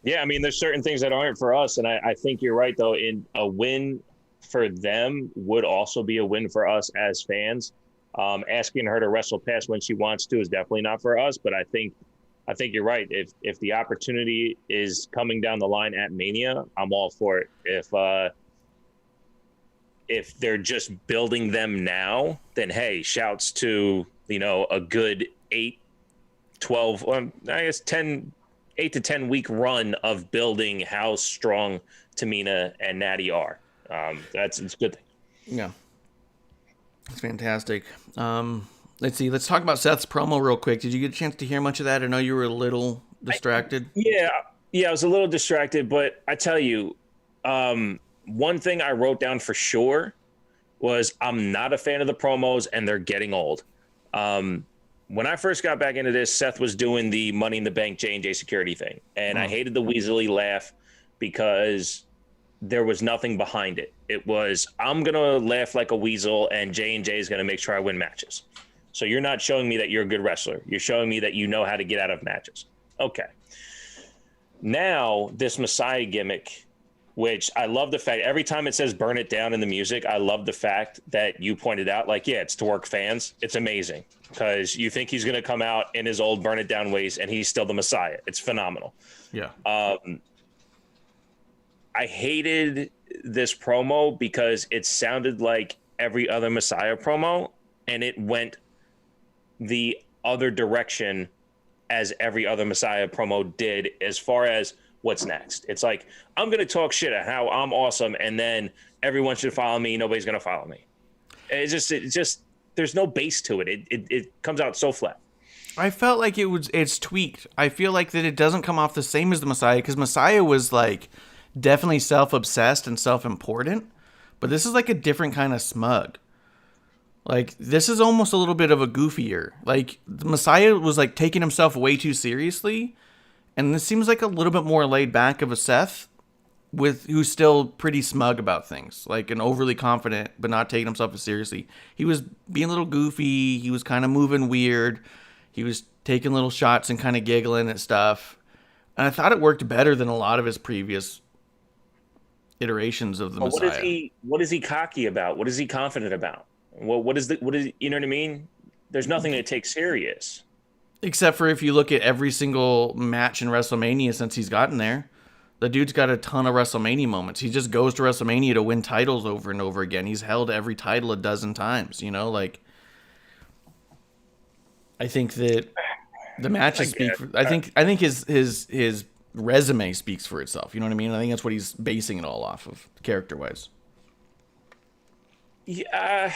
Yeah, I mean, there's certain things that aren't for us, and I think you're right though. In a win for them would also be a win for us as fans. Asking her to wrestle past when she wants to is definitely not for us, but I think you're right. If the opportunity is coming down the line at Mania, I'm all for it. If they're just building them now, then hey, shouts to a good 8, 12, I guess 10, 8 to 10 week run of building how strong Tamina and Natty are. It's a good thing. Yeah, it's fantastic. Let's see. Let's talk about Seth's promo real quick. Did you get a chance to hear much of that? I know you were a little distracted. Yeah, I was a little distracted, but I tell you, one thing I wrote down for sure was I'm not a fan of the promos, and they're getting old. When I first got back into this, Seth was doing the Money in the Bank J&J security thing, and I hated the Weasley laugh because there was nothing behind it. It was, I'm going to laugh like a weasel, and J&J is going to make sure I win matches. So you're not showing me that you're a good wrestler. You're showing me that you know how to get out of matches. Okay. Now, this Messiah gimmick, which I love the fact, every time it says burn it down in the music, I love the fact that you pointed out, like, yeah, it's to work fans. It's amazing because you think he's going to come out in his old burn it down ways, and he's still the Messiah. It's phenomenal. Yeah. I hated this promo because it sounded like every other Messiah promo, and it went the other direction as every other Messiah promo did as far as what's next. It's like, I'm going to talk shit at how I'm awesome, and then everyone should follow me. Nobody's going to follow me. It's just there's no base to it. It comes out so flat. I felt like it's tweaked. I feel like that it doesn't come off the same as the Messiah, because Messiah was like definitely self-obsessed and self-important, but this is like a different kind of smug. Like, this is almost a little bit of a goofier. Like, the Messiah was like taking himself way too seriously, and this seems like a little bit more laid back of a Seth who's still pretty smug about things, like an overly confident but not taking himself as seriously. He was being a little goofy, he was kind of moving weird, he was taking little shots and kind of giggling at stuff, and I thought it worked better than a lot of his previous iterations of the Messiah. What is he cocky about? What is he confident about? What is you know what I mean? There's nothing to take serious. Except for if you look at every single match in WrestleMania since he's gotten there. The dude's got a ton of WrestleMania moments. He just goes to WrestleMania to win titles over and over again. He's held every title a dozen times, like, I think that the matches speak for, I think his resume speaks for itself. You know what I mean? I think that's what he's basing it all off of, character-wise. Yeah.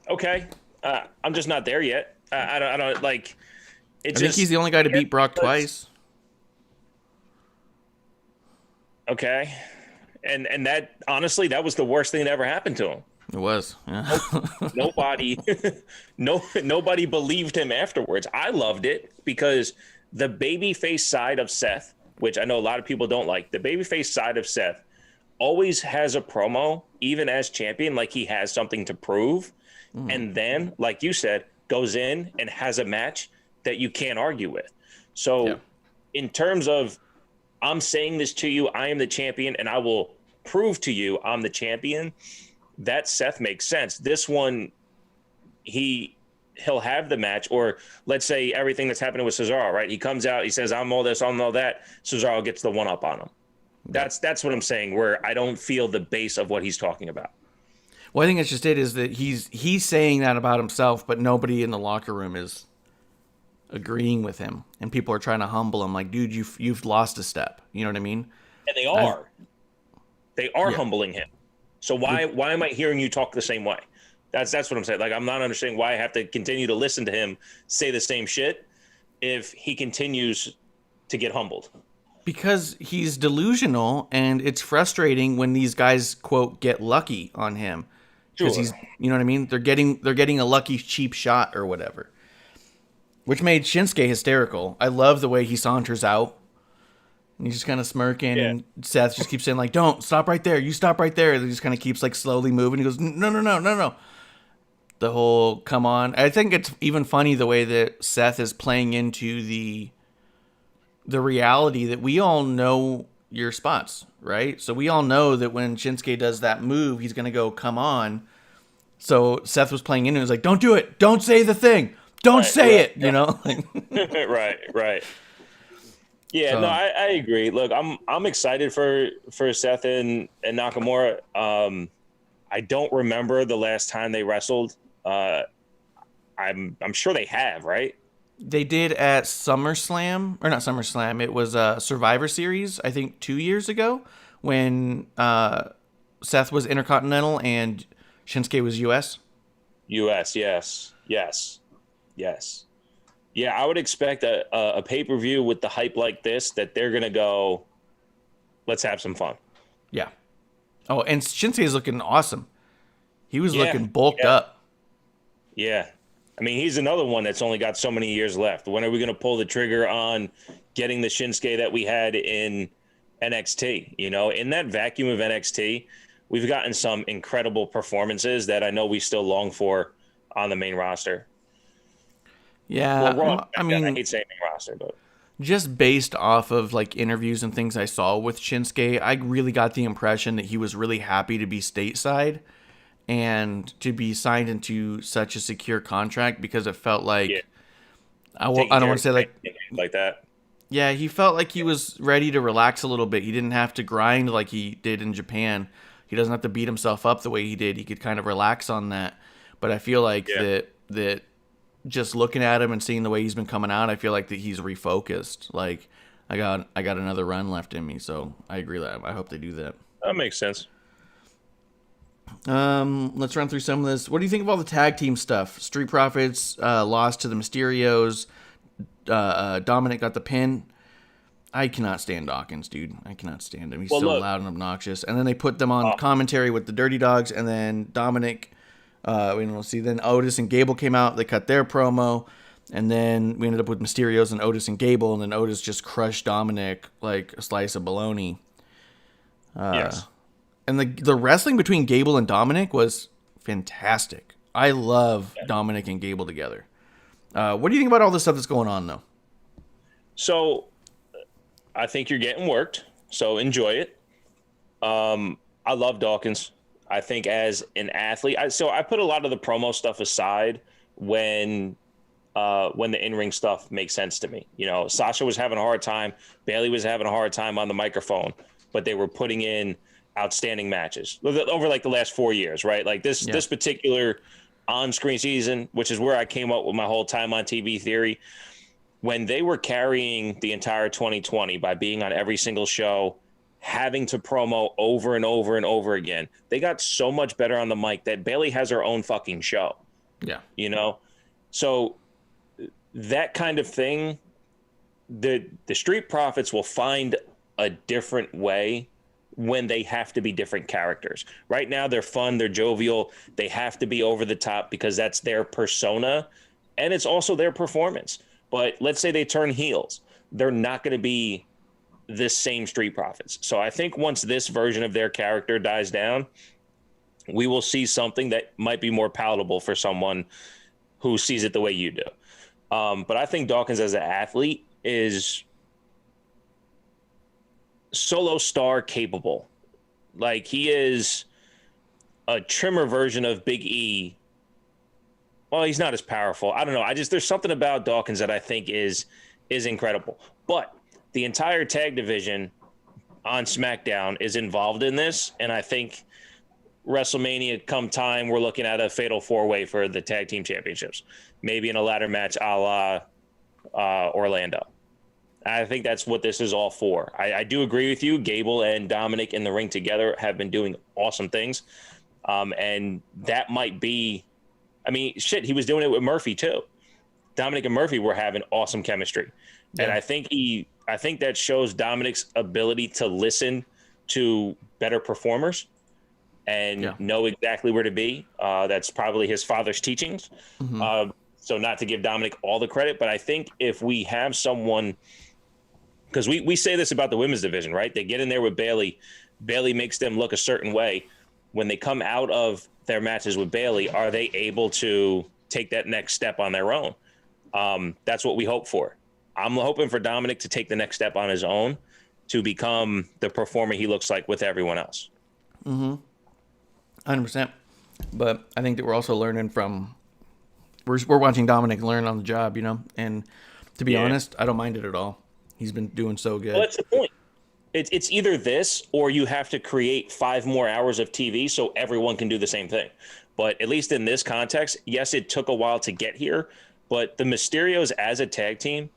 Okay. I'm just not there yet. I don't like it. I think he's the only guy to beat Brock twice. Okay. And that, honestly, that was the worst thing that ever happened to him. It was. Yeah. Nobody believed him afterwards. I loved it because the babyface side of Seth, which I know a lot of people don't like, the babyface side of Seth always has a promo, even as champion, like he has something to prove. And then, like you said, goes in and has a match that you can't argue with. So in terms of, I'm saying this to you, I am the champion, and I will prove to you I'm the champion, that Seth makes sense. This one, he'll have the match, or let's say everything that's happening with Cesaro, right? He comes out, he says, I'm all this, I'm all that. Cesaro gets the one up on him. That's what I'm saying, where I don't feel the base of what he's talking about. Well, I think that's just it, is that he's saying that about himself, but nobody in the locker room is agreeing with him, and people are trying to humble him, like, dude, you've lost a step. You know what I mean? And they are humbling him. So why am I hearing you talk the same way? That's what I'm saying. Like, I'm not understanding why I have to continue to listen to him say the same shit if he continues to get humbled. Because he's delusional, and it's frustrating when these guys, quote, get lucky on him. Because he's, you know what I mean? They're getting a lucky cheap shot or whatever. Which made Shinsuke hysterical. I love the way he saunters out. And he's just kind of smirking, and Seth just keeps saying, like, don't, stop right there. You stop right there. And he just kind of keeps, like, slowly moving. He goes, no. The whole, come on. I think it's even funny the way that Seth is playing into the the reality that we all know your spots, right? So we all know that when Shinsuke does that move, he's going to go, come on. So Seth was playing into it. He was like, don't do it. Don't say the thing. Don't say it. You know? Right. Yeah, So, no, I agree. Look, I'm excited for Seth and Nakamura. I don't remember the last time they wrestled. I'm sure they have, right? they did at SummerSlam, or not SummerSlam. It was a Survivor Series, I think 2 years ago, when Seth was Intercontinental and Shinsuke was US. US, yes. Yeah, I would expect a pay-per-view with the hype like this that they're gonna go, let's have some fun. Yeah. Oh, and Shinsuke is looking awesome. He was looking bulked up. Yeah. I mean, he's another one that's only got so many years left. When are we going to pull the trigger on getting the Shinsuke that we had in NXT? You know, in that vacuum of NXT, we've gotten some incredible performances that I know we still long for on the main roster. Yeah. Well, I mean, I hate saying main roster, but just based off of like interviews and things I saw with Shinsuke, I really got the impression that he was really happy to be stateside and to be signed into such a secure contract, because it felt like I don't want to say like that. Yeah, he felt like he was ready to relax a little bit. He didn't have to grind like he did in Japan. He doesn't have to beat himself up the way he did. He could kind of relax on that. But I feel like that just looking at him and seeing the way he's been coming out, I feel like that he's refocused. Like I got another run left in me, so I agree that I hope they do that. That makes sense. Let's run through some of this. What do you think of all the tag team stuff? Street Profits lost to the Mysterios. Dominic got the pin. I cannot stand Dawkins, dude. I cannot stand him. He's loud and obnoxious. And then they put them on commentary with the Dirty Dogs, and then Dominic. Then Otis and Gable came out. They cut their promo, and then we ended up with Mysterios and Otis and Gable, and then Otis just crushed Dominic like a slice of bologna. Yes. And the wrestling between Gable and Dominic was fantastic. I love Dominic and Gable together. What do you think about all this stuff that's going on, though? So, I think you're getting worked, so enjoy it. I love Dawkins. I think as an athlete, I put a lot of the promo stuff aside when the in-ring stuff makes sense to me. You know, Sasha was having a hard time. Bayley was having a hard time on the microphone, but they were putting in outstanding matches over like the last 4 years, right? Like this particular on-screen season, which is where I came up with my whole time on TV theory, when they were carrying the entire 2020 by being on every single show, having to promo over and over and over again, they got so much better on the mic that Bayley has her own fucking show. Yeah. You know? So that kind of thing, the Street Profits will find a different way when they have to be different characters. Right now, they're fun, they're jovial, they have to be over the top because that's their persona, and it's also their performance. But let's say they turn heels. They're not going to be this same Street Profits. So I think once this version of their character dies down, we will see something that might be more palatable for someone who sees it the way you do. But I think Dawkins as an athlete is solo star capable. Like, he is a trimmer version of Big E. Well, he's not as powerful. I don't know. There's something about Dawkins that I think is incredible. But the entire tag division on SmackDown is involved in this, and I think WrestleMania come time, we're looking at a fatal four-way for the tag team championships, maybe in a ladder match a la Orlando. I think that's what this is all for. I do agree with you. Gable and Dominic in the ring together have been doing awesome things. And that might be, I mean, shit, he was doing it with Murphy too. Dominic and Murphy were having awesome chemistry. Yeah. And I think that shows Dominic's ability to listen to better performers and know exactly where to be. That's probably his father's teachings. Mm-hmm. So not to give Dominic all the credit, but I think if we have someone, because we say this about the women's division, right? They get in there with Bayley. Bayley makes them look a certain way. When they come out of their matches with Bayley, are they able to take that next step on their own? That's what we hope for. I'm hoping for Dominic to take the next step on his own to become the performer he looks like with everyone else. 100%. But I think that we're also learning from we're watching Dominic learn on the job, and to be honest, I don't mind it at all. He's been doing so good. Well, that's the point. It's either this or you have to create 5 more hours of TV so everyone can do the same thing. But at least in this context, yes, it took a while to get here, but the Mysterios as a tag team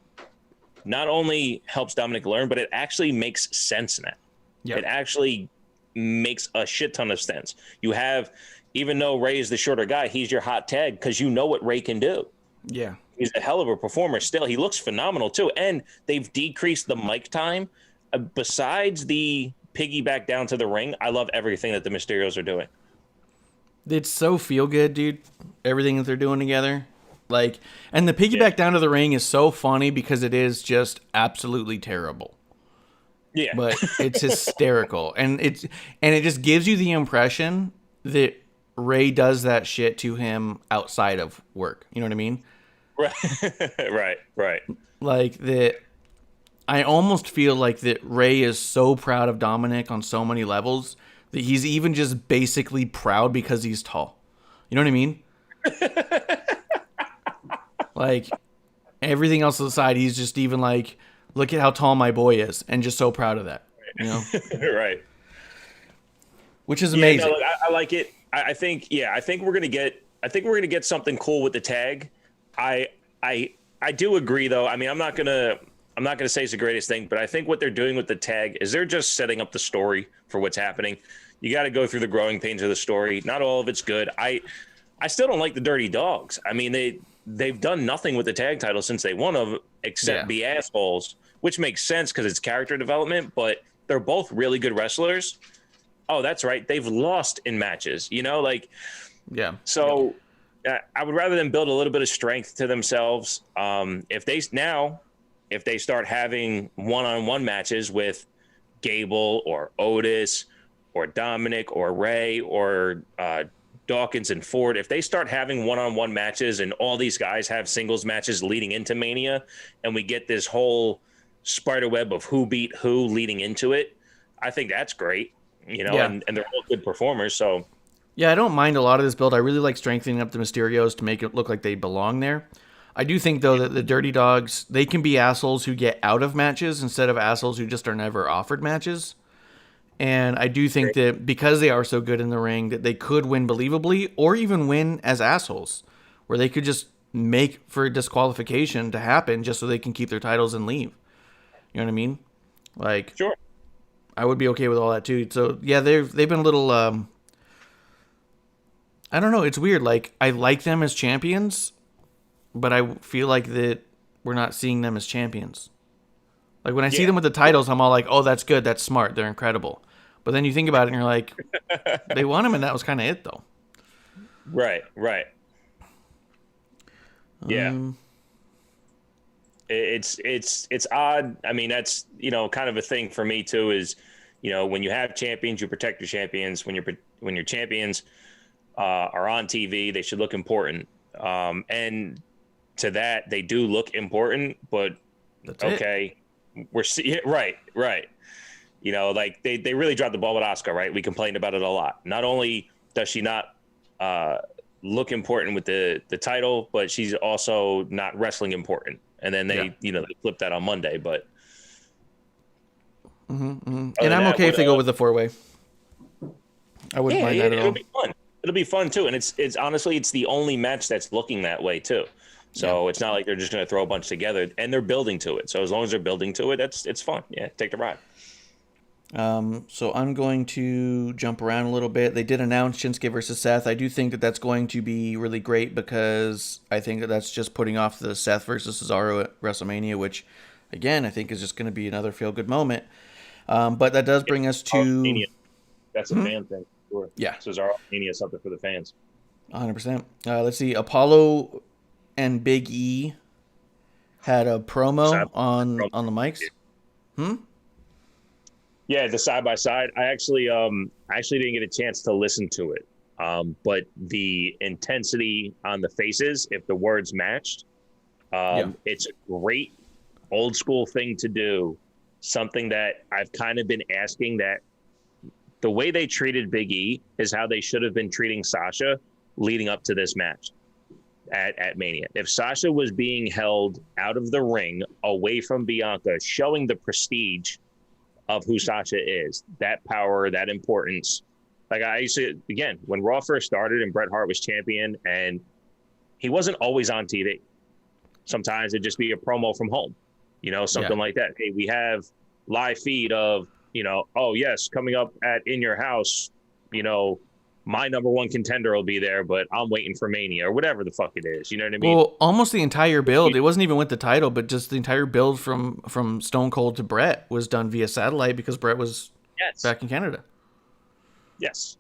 not only helps Dominic learn, but it actually makes sense now. Yep. It actually makes a shit ton of sense. You have, even though Ray is the shorter guy, he's your hot tag because you know what Ray can do. Yeah. He's a hell of a performer still. He looks phenomenal too. And they've decreased the mic time. Besides the piggyback down to the ring, I love everything that the Mysterios are doing. It's so feel good, dude. Everything that they're doing together. And the piggyback down to the ring is so funny because it is just absolutely terrible. Yeah. But it's hysterical. And it just gives you the impression that Ray does that shit to him outside of work. You know what I mean? Right. I almost feel like that Ray is so proud of Dominic on so many levels that he's even just basically proud because he's tall. You know what I mean? Everything else aside, he's just even look at how tall my boy is, and just so proud of that. Right. Which is amazing. No, I like it. I think we're gonna get something cool with the tag. I do agree though. I mean, I'm not gonna say it's the greatest thing, but I think what they're doing with the tag is they're just setting up the story for what's happening. You got to go through the growing pains of the story. Not all of it's good. I still don't like the Dirty Dogs. I mean, they've done nothing with the tag title since they won them except be assholes, which makes sense because it's character development, but they're both really good wrestlers. Oh, that's right. They've lost in matches, So I would rather them build a little bit of strength to themselves. If they start having one-on-one matches with Gable or Otis or Dominic or Ray or Dawkins and Ford, if they start having one-on-one matches and all these guys have singles matches leading into Mania, and we get this whole spider web of who beat who leading into it, I think that's great, and they're all good performers. So yeah, I don't mind a lot of this build. I really like strengthening up the Mysterios to make it look like they belong there. I do think, though, that the Dirty Dogs, they can be assholes who get out of matches instead of assholes who just are never offered matches. And I do think that because they are so good in the ring, that they could win believably or even win as assholes, where they could just make for disqualification to happen just so they can keep their titles and leave. You know what I mean? Sure. I would be okay with all that, too. So, yeah, they've been a little... I don't know. It's weird. I like them as champions, but I feel like that we're not seeing them as champions. When I see them with the titles, I'm all like, oh, that's good. That's smart. They're incredible. But then you think about it and you're like, they won them and that was kind of it, though. Right. Yeah. It's odd. I mean, that's, kind of a thing for me too, is, when you have champions, you protect your champions. When your champions are on TV, they should look important. And to that, they do look important, but that's okay. We're right. They really dropped the ball with Asuka, right? We complained about it a lot. Not only does she not look important with the title, but she's also not wrestling important. And then they flipped that on Monday, but. And I'm okay if they go with the 4-way. I wouldn't mind that at all. It'll be fun. It'll be fun too, and it's honestly it's the only match that's looking that way too. So it's not like they're just going to throw a bunch together, and they're building to it. So as long as they're building to it, it's fun. Yeah, take the ride. So I'm going to jump around a little bit. They did announce Shinsuke versus Seth. I do think that that's going to be really great because I think that that's just putting off the Seth versus Cesaro at WrestleMania, which again I think is just going to be another feel good moment. But that does bring us to that's a fan thing. Sure. Yeah. Cesaro Mania is something for the fans. 100%. Let's see. Apollo and Big E had a promo on the mics. Yeah, the side by side. I actually didn't get a chance to listen to it. But the intensity on the faces, if the words matched, it's a great old school thing to do, something that I've kind of been asking, that the way they treated Big E is how they should have been treating Sasha leading up to this match at Mania. If Sasha was being held out of the ring, away from Bianca, showing the prestige of who Sasha is, that power, that importance. Like I used to, again, when Raw first started and Bret Hart was champion, and he wasn't always on TV. Sometimes it'd just be a promo from home, something like that. Hey, we have live feed of, oh yes, coming up at In Your House, my number one contender will be there, but I'm waiting for Mania or whatever the fuck it is. You know what I mean? Well, almost the entire build. It wasn't even with the title, but just the entire build from Stone Cold to Bret was done via satellite because Bret was back in Canada. Yes.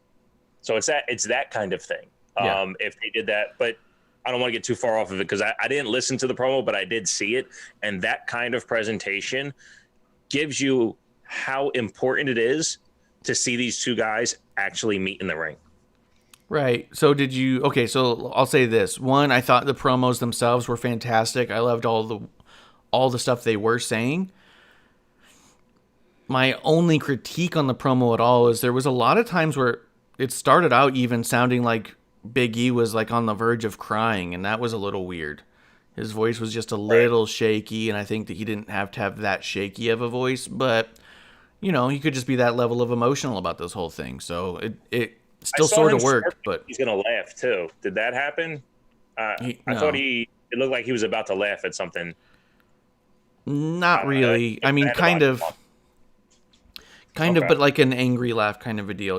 So it's that kind of thing. Yeah. If they did that, but I don't want to get too far off of it because I didn't listen to the promo, but I did see it. And that kind of presentation gives you how important it is to see these two guys actually meet in the ring. Right. So so I'll say this. One, I thought the promos themselves were fantastic. I loved all the stuff they were saying. My only critique on the promo at all is there was a lot of times where it started out even sounding like Big E was like on the verge of crying, and that was a little weird. His voice was just a little shaky, and I think that he didn't have to have that shaky of a voice, but he could just be that level of emotional about this whole thing. So it still sort of worked, but he's gonna laugh too. Did that happen? I thought it looked like he was about to laugh at something. Not really. I mean, kind of, but like an angry laugh kind of a deal,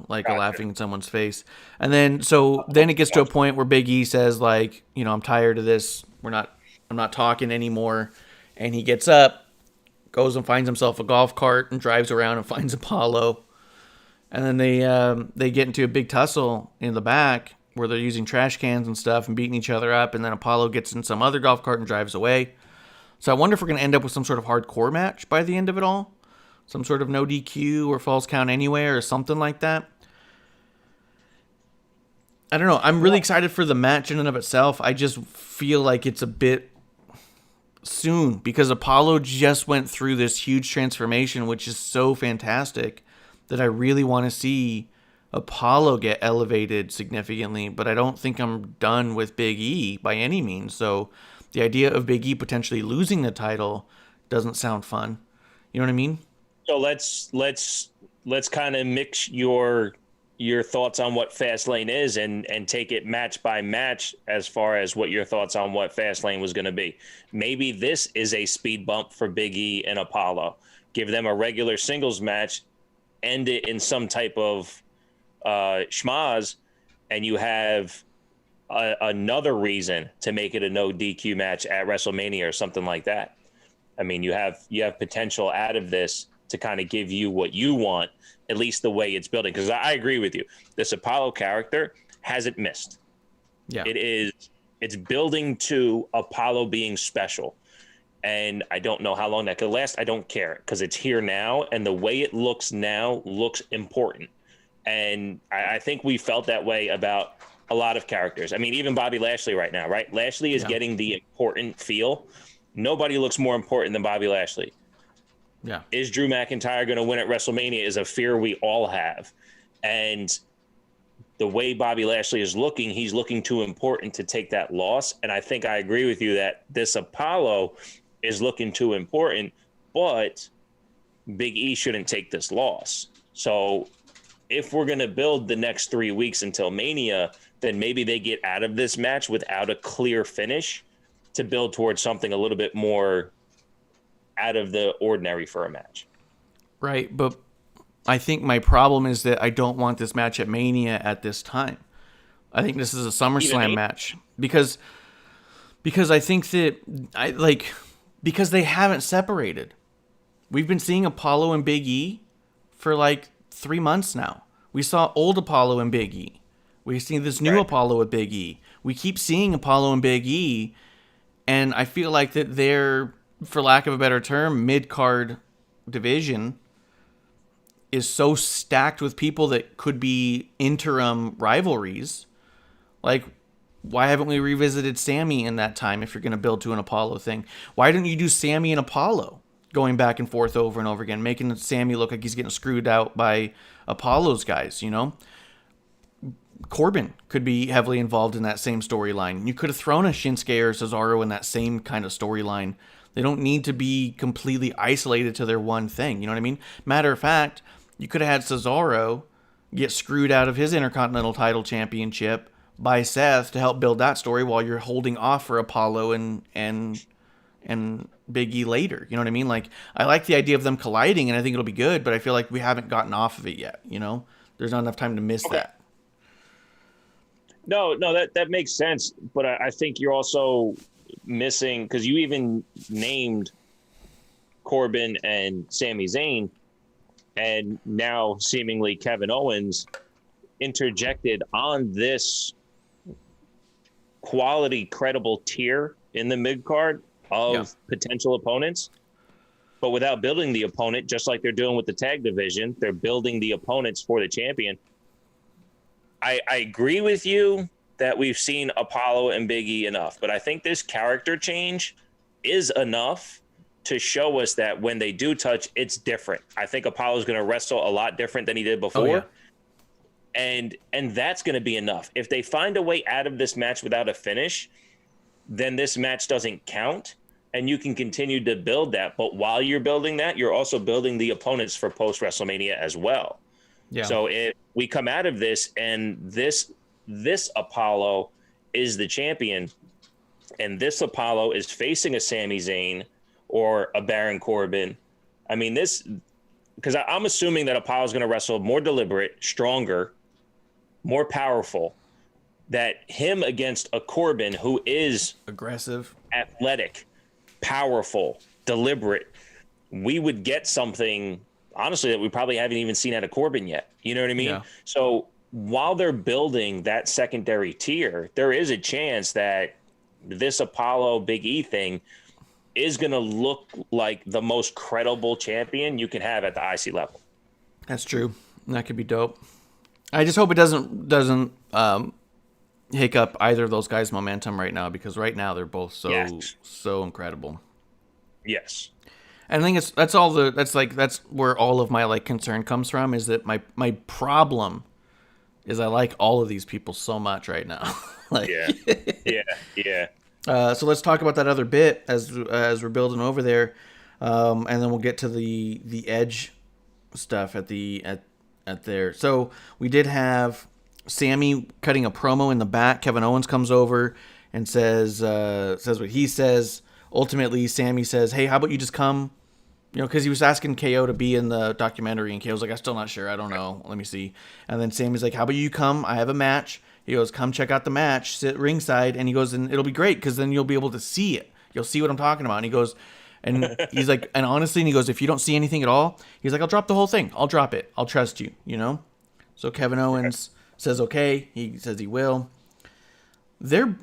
like a laughing in someone's face. And then it gets to a point where Big E says like, I'm tired of this. I'm not talking anymore. And he gets up, goes and finds himself a golf cart and drives around and finds Apollo. And then they get into a big tussle in the back where they're using trash cans and stuff and beating each other up. And then Apollo gets in some other golf cart and drives away. So I wonder if we're going to end up with some sort of hardcore match by the end of it all. Some sort of no DQ or falls count anywhere or something like that. I don't know. I'm really excited for the match in and of itself. I just feel like it's a bit soon because Apollo just went through this huge transformation, which is so fantastic that I really want to see Apollo get elevated significantly, but I don't think I'm done with Big E by any means. So the idea of Big E potentially losing the title doesn't sound fun. You know what I mean? So let's kind of mix your thoughts on what Fastlane is and take it match by match as far as what your thoughts on what Fastlane was going to be. Maybe this is a speed bump for Big E and Apollo. Give them a regular singles match, end it in some type of schmaz, and you have another reason to make it a no DQ match at WrestleMania or something like that. I mean, you have potential out of this to kind of give you what you want, at least the way it's building. Because I agree with you. This Apollo character hasn't missed. Yeah. It's building to Apollo being special. And I don't know how long that could last. I don't care because it's here now. And the way it looks now looks important. And I think we felt that way about a lot of characters. I mean, even Bobby Lashley right now, right? Lashley is getting the important feel. Nobody looks more important than Bobby Lashley. Yeah. Is Drew McIntyre going to win at WrestleMania is a fear we all have. And the way Bobby Lashley is looking, he's looking too important to take that loss. And I think I agree with you that this Apollo is looking too important, but Big E shouldn't take this loss. So if we're going to build the next 3 weeks until Mania, then maybe they get out of this match without a clear finish to build towards something a little bit more out of the ordinary for a match. Right, but I think my problem is that I don't want this match at Mania at this time. I think this is a SummerSlam match because I think that because they haven't separated. We've been seeing Apollo and Big E for like 3 months now. We saw old Apollo and Big E. We've seen this new Apollo with Big E. We keep seeing Apollo and Big E, and I feel like that they're, for lack of a better term, mid-card division is so stacked with people that could be interim rivalries. Like, Why haven't we revisited Sami in that time if you're going to build to an Apollo thing? Why didn't you do Sami and Apollo going back and forth over and over again, making Sami look like he's getting screwed out by Apollo's guys, you know? Corbin could be heavily involved in that same storyline. You could have thrown a Shinsuke or Cesaro in that same kind of storyline. They don't need to be completely isolated to their one thing. You know what I mean? Matter of fact, you could have had Cesaro get screwed out of his Intercontinental title championship by Seth to help build that story while you're holding off for Apollo and Big E later. You know what I mean? Like, I like the idea of them colliding, and I think it'll be good, but I feel like we haven't gotten off of it yet, you know? There's not enough time to miss that. No, that makes sense. But I think you're also missing, because you even named Corbin and Sami Zayn, and now seemingly Kevin Owens interjected on this quality, credible tier in the mid card of potential opponents. But without building the opponent, just like they're doing with the tag division, they're building the opponents for the champion. I agree with you that we've seen Apollo and Big E enough, but I think this character change is enough to show us that when they do touch, it's different. I think Apollo's going to wrestle a lot different than he did before. And that's going to be enough. If they find a way out of this match without a finish, then this match doesn't count, and you can continue to build that. But while you're building that, you're also building the opponents for post-WrestleMania as well. Yeah. So if we come out of this and this Apollo is the champion, and this Apollo is facing a Sami Zayn or a Baron Corbin, I mean, this, because I'm assuming that Apollo's going to wrestle more deliberate, stronger, more powerful, that him against a Corbin who is aggressive, athletic, powerful, deliberate, we would get something, honestly, that we probably haven't even seen out of Corbin yet. You know what I mean? Yeah. So while they're building that secondary tier, there is a chance that this Apollo Big E thing is going to look like the most credible champion you can have at the IC level. That's true. That could be dope. I just hope it doesn't hiccup either of those guys' momentum right now, because right now they're both so incredible. Yes. And I think that's where all of my like concern comes from, is that my problem is I like all of these people so much right now. Like, yeah. So let's talk about that other bit as we're building over there, and then we'll get to the Edge stuff at there. So we did have Sami cutting a promo in the back. Kevin Owens comes over and says what he says. Ultimately, Sami says, "Hey, how about you just come?" You know, because he was asking KO to be in the documentary, and KO's like, "I'm still not sure. I don't know. Let me see." And then Sami's like, "How about you come? I have a match." He goes, "Come check out the match. Sit ringside." And he goes, "And it'll be great because then you'll be able to see it. You'll see what I'm talking about." And he goes, and he's like, and honestly, and he goes, "If you don't see anything at all," he's like, "I'll drop the whole thing. I'll drop it. I'll trust you." You know. So Kevin Owens says, "Okay." He says he will. They're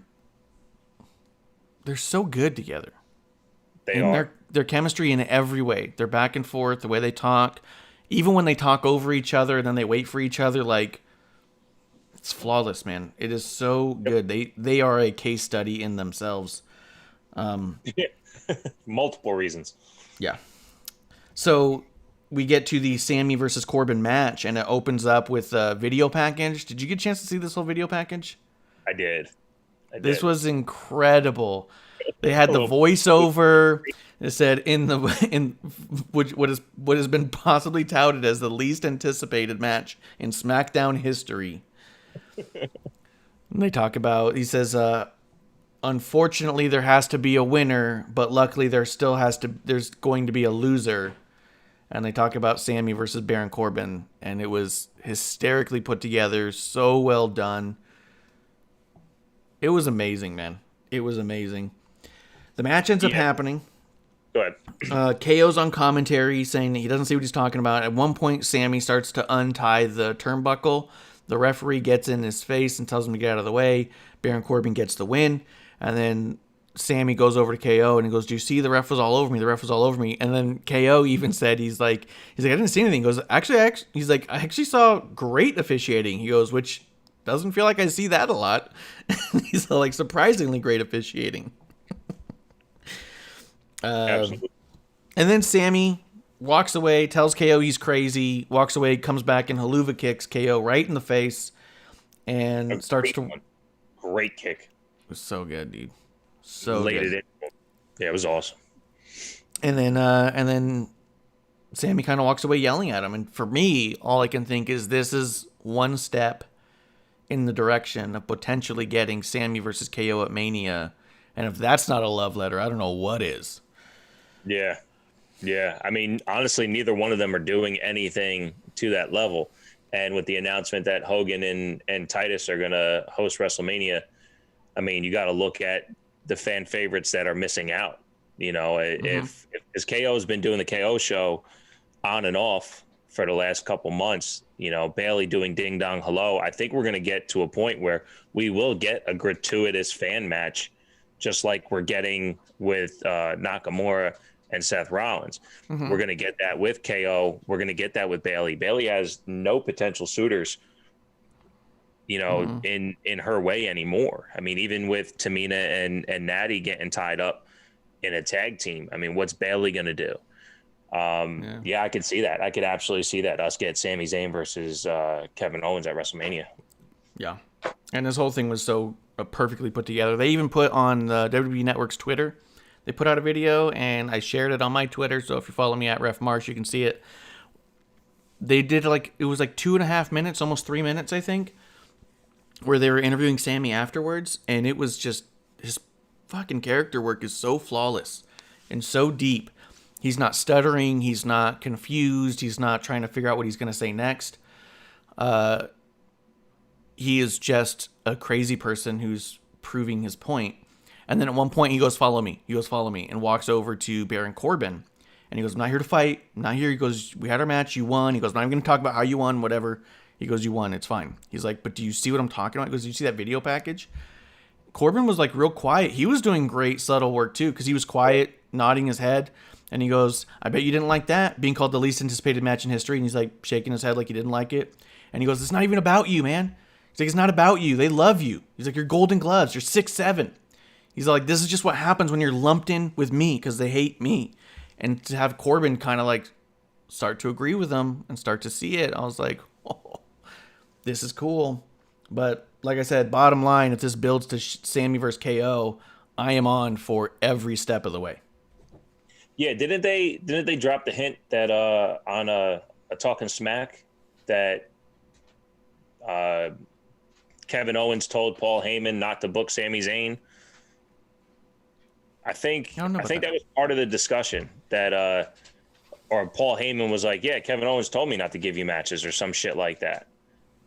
so good together. They are. Their chemistry in every way. They're back and forth, the way they talk. Even when they talk over each other and then they wait for each other, like, it's flawless, man. It is so good. They are a case study in themselves. Multiple reasons. Yeah. So we get to the Sami versus Corbin match, and it opens up with a video package. Did you get a chance to see this whole video package? I did. This was incredible. They had the voiceover. It said what has been possibly touted as the least anticipated match in SmackDown history. And they talk about, he says, unfortunately there has to be a winner, but luckily there's going to be a loser. And they talk about Sami versus Baron Corbin, and it was hysterically put together, so well done. It was amazing, man. It was amazing. The match ends up happening. Go ahead. KO's on commentary saying that he doesn't see what he's talking about. At one point, Sami starts to untie the turnbuckle. The referee gets in his face and tells him to get out of the way. Baron Corbin gets the win. And then Sami goes over to KO and he goes, "Do you see the ref was all over me? The ref was all over me." And then KO even said, he's like, "I didn't see anything." He goes, actually, he's like, "I actually saw great officiating." He goes, which doesn't feel like I see that a lot. He's like surprisingly great officiating. Absolutely. And then Sami walks away, tells KO he's crazy, walks away, comes back and haluva kicks KO right in the face, and starts to. Great kick. It was so good, dude. So laid good. it in. Yeah, it was awesome. And then Sami kind of walks away yelling at him. And for me, all I can think is this is one step in the direction of potentially getting Sami versus KO at Mania. And if that's not a love letter, I don't know what is. Yeah. Yeah. I mean, honestly, neither one of them are doing anything to that level. And with the announcement that Hogan and Titus are going to host WrestleMania, I mean, you got to look at the fan favorites that are missing out. You know, if KO has been doing the KO show on and off for the last couple months, you know, Bailey doing Ding Dong Hello, I think we're going to get to a point where we will get a gratuitous fan match, just like we're getting with Nakamura and Seth Rollins. We're going to get that with KO. We're going to get that with Bailey. Bailey has no potential suitors, you know, in her way anymore. I mean, even with Tamina and Natty getting tied up in a tag team, I mean, what's Bailey going to do? Yeah, I could see that. I could absolutely see that, us get Sami Zayn versus Kevin Owens at WrestleMania. Yeah. And this whole thing was so perfectly put together. They even put on the WWE Network's Twitter, they put out a video, and I shared it on my Twitter, so if you follow me at Ref Marsh, you can see it. They did it was like 2.5 minutes, almost 3 minutes, I think, where they were interviewing Sami afterwards, and it was just, his fucking character work is so flawless and so deep. He's not stuttering, he's not confused, he's not trying to figure out what he's going to say next. He is just a crazy person who's proving his point. And then at one point he goes, follow me. He goes, follow me, and walks over to Baron Corbin. And he goes, I'm not here to fight. I'm not here. He goes, we had our match. You won. He goes, I'm not even going to talk about how you won, whatever. He goes, you won. It's fine. He's like, but do you see what I'm talking about? He goes, do you see that video package? Corbin was like real quiet. He was doing great subtle work too, because he was quiet, nodding his head. And he goes, I bet you didn't like that, being called the least anticipated match in history. And he's like shaking his head like he didn't like it. And he goes, it's not even about you, man. He's like, it's not about you. They love you. He's like, you're Golden Gloves. You're 6'7". He's like, this is just what happens when you're lumped in with me because they hate me. And to have Corbin kind of like start to agree with them and start to see it, I was like, oh, this is cool. But like I said, bottom line, if this builds to Sami versus KO, I am on for every step of the way. Yeah, didn't they drop the hint that on a Talking Smack that Kevin Owens told Paul Heyman not to book Sami Zayn? I think that was part of the discussion that or Paul Heyman was like, yeah, Kevin Owens told me not to give you matches or some shit like that.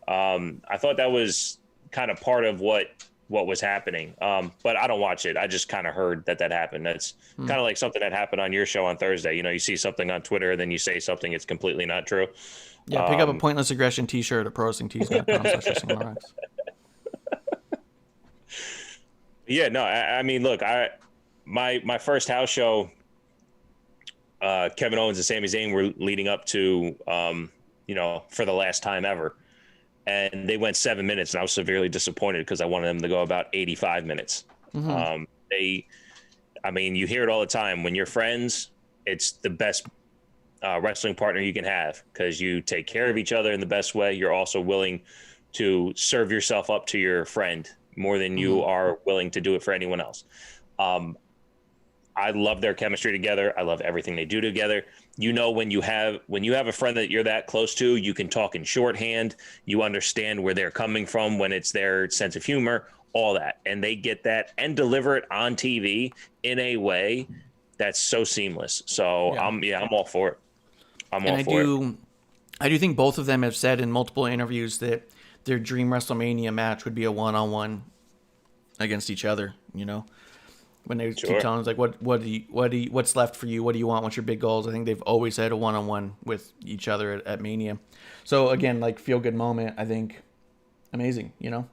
I thought that was kind of part of what was happening. But I don't watch it. I just kind of heard that happened. That's kind of like something that happened on your show on Thursday. You know, you see something on Twitter, then you say something, it's completely not true. Yeah, pick up a Pointless Aggression t-shirt at prowrestlingtees.com. Yeah, no, I mean, look, my first house show, Kevin Owens and Sami Zayn were leading up to, you know, for the last time ever. And they went 7 minutes, and I was severely disappointed because I wanted them to go about 85 minutes. I mean, you hear it all the time. When you're friends, it's the best wrestling partner you can have because you take care of each other in the best way. You're also willing to serve yourself up to your friend more than you are willing to do it for anyone else. I love their chemistry together. I love everything they do together. You know, when you have a friend that you're that close to, you can talk in shorthand. You understand where they're coming from when it's their sense of humor, all that. And they get that and deliver it on TV in a way that's so seamless. So I'm all for it. I do think both of them have said in multiple interviews that their dream WrestleMania match would be a one-on-one against each other, you know? When they keep telling us like, what's left for you? What do you want? What's your big goals? I think they've always had a one-on-one with each other at Mania. So again, like feel good moment. I think amazing. You know,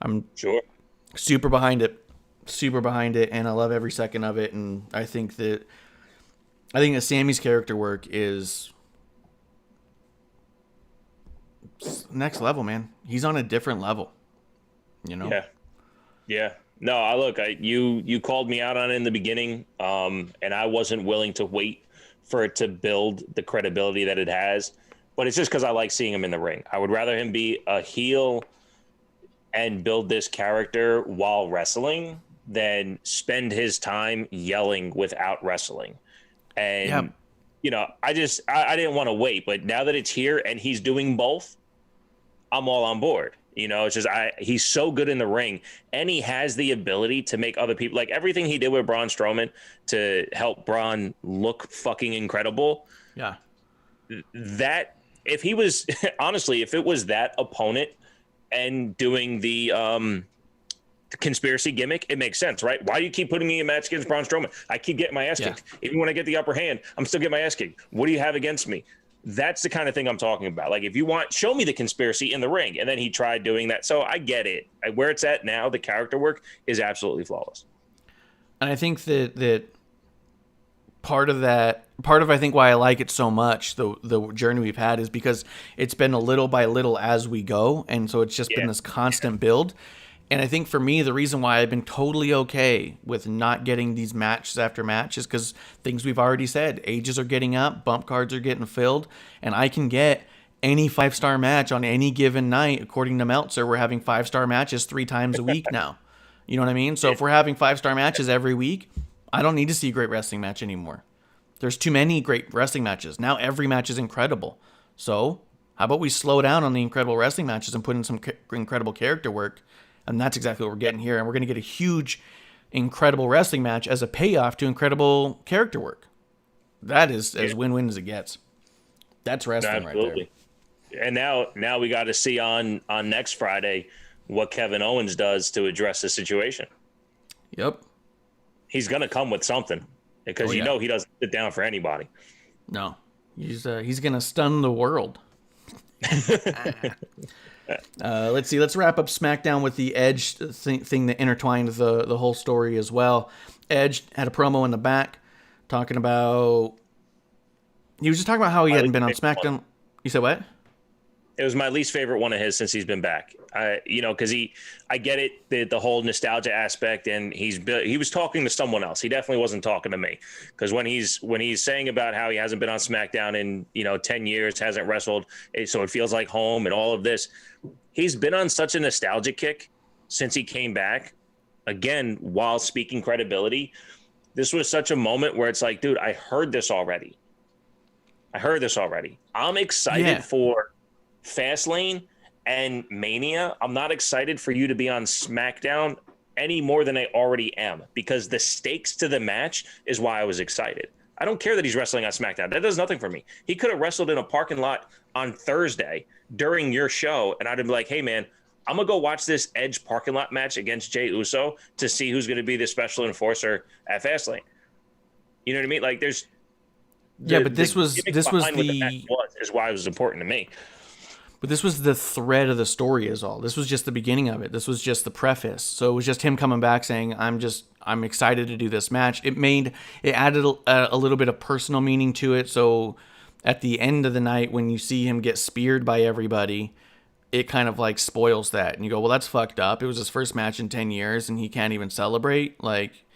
I'm super behind it, and I love every second of it. And I think that Sami's character work is next level, man. He's on a different level. You know? Yeah. Yeah. No, you called me out on it in the beginning, and I wasn't willing to wait for it to build the credibility that it has. But it's just because I like seeing him in the ring. I would rather him be a heel and build this character while wrestling than spend his time yelling without wrestling. And I didn't want to wait, but now that it's here and he's doing both, I'm all on board. It's just he's so good in the ring, and he has the ability to make other people, like everything he did with Braun Strowman to help Braun look fucking incredible. Yeah. That if he was honestly, if it was that opponent and doing the conspiracy gimmick, it makes sense, right? Why do you keep putting me in a match against Braun Strowman? I keep getting my ass kicked. Even when I get the upper hand, I'm still getting my ass kicked. What do you have against me? That's the kind of thing I'm talking about. Like, if you want, show me the conspiracy in the ring. And then he tried doing that. So I get it. Where it's at now, the character work is absolutely flawless. And I think that part of I think why I like it so much, the journey we've had, is because it's been a little by little as we go. And so it's just been this constant build. And I think for me, the reason why I've been totally okay with not getting these matches after match is because things we've already said. Ages are getting up, bump cards are getting filled, and I can get any 5-star match on any given night. According to Meltzer, we're having 5-star matches 3 times a week now. You know what I mean? So if we're having 5-star matches every week, I don't need to see a great wrestling match anymore. There's too many great wrestling matches. Now every match is incredible. So how about we slow down on the incredible wrestling matches and put in some incredible character work? And that's exactly what we're getting here. And we're going to get a huge, incredible wrestling match as a payoff to incredible character work. That is as win-win as it gets. That's wrestling right there. And now we got to see on next Friday what Kevin Owens does to address the situation. Yep. He's going to come with something because he doesn't sit down for anybody. No. He's going to stun the world. Let's see. Let's wrap up SmackDown with the Edge thing that intertwined the whole story as well. Edge had a promo in the back talking about... He was just talking about how he hadn't been on SmackDown. You said what? It was my least favorite one of his since he's been back. Because I get it, the whole nostalgia aspect, and he was talking to someone else. He definitely wasn't talking to me. Because when he's saying about how he hasn't been on SmackDown in 10 years, hasn't wrestled, so it feels like home and all of this, he's been on such a nostalgia kick since he came back. Again, while speaking credibility, this was such a moment where it's like, dude, I heard this already. I'm excited for Fastlane and Mania. I'm not excited for you to be on SmackDown any more than I already am, because the stakes to the match is why I was excited. I don't care that he's wrestling on SmackDown. That does nothing for me. He could have wrestled in a parking lot on Thursday during your show, and I'd be like, hey, man, I'm going to go watch this Edge parking lot match against Jey Uso to see who's going to be the special enforcer at Fastlane. You know what I mean? Like, there's... but this was is why it was important to me. But this was the thread of the story is all. This was just the beginning of it. This was just the preface. So it was just him coming back saying, I'm excited to do this match. It added a little bit of personal meaning to it. So at the end of the night, when you see him get speared by everybody, it kind of like spoils that. And you go, well, that's fucked up. It was his first match in 10 years and he can't even celebrate. Like,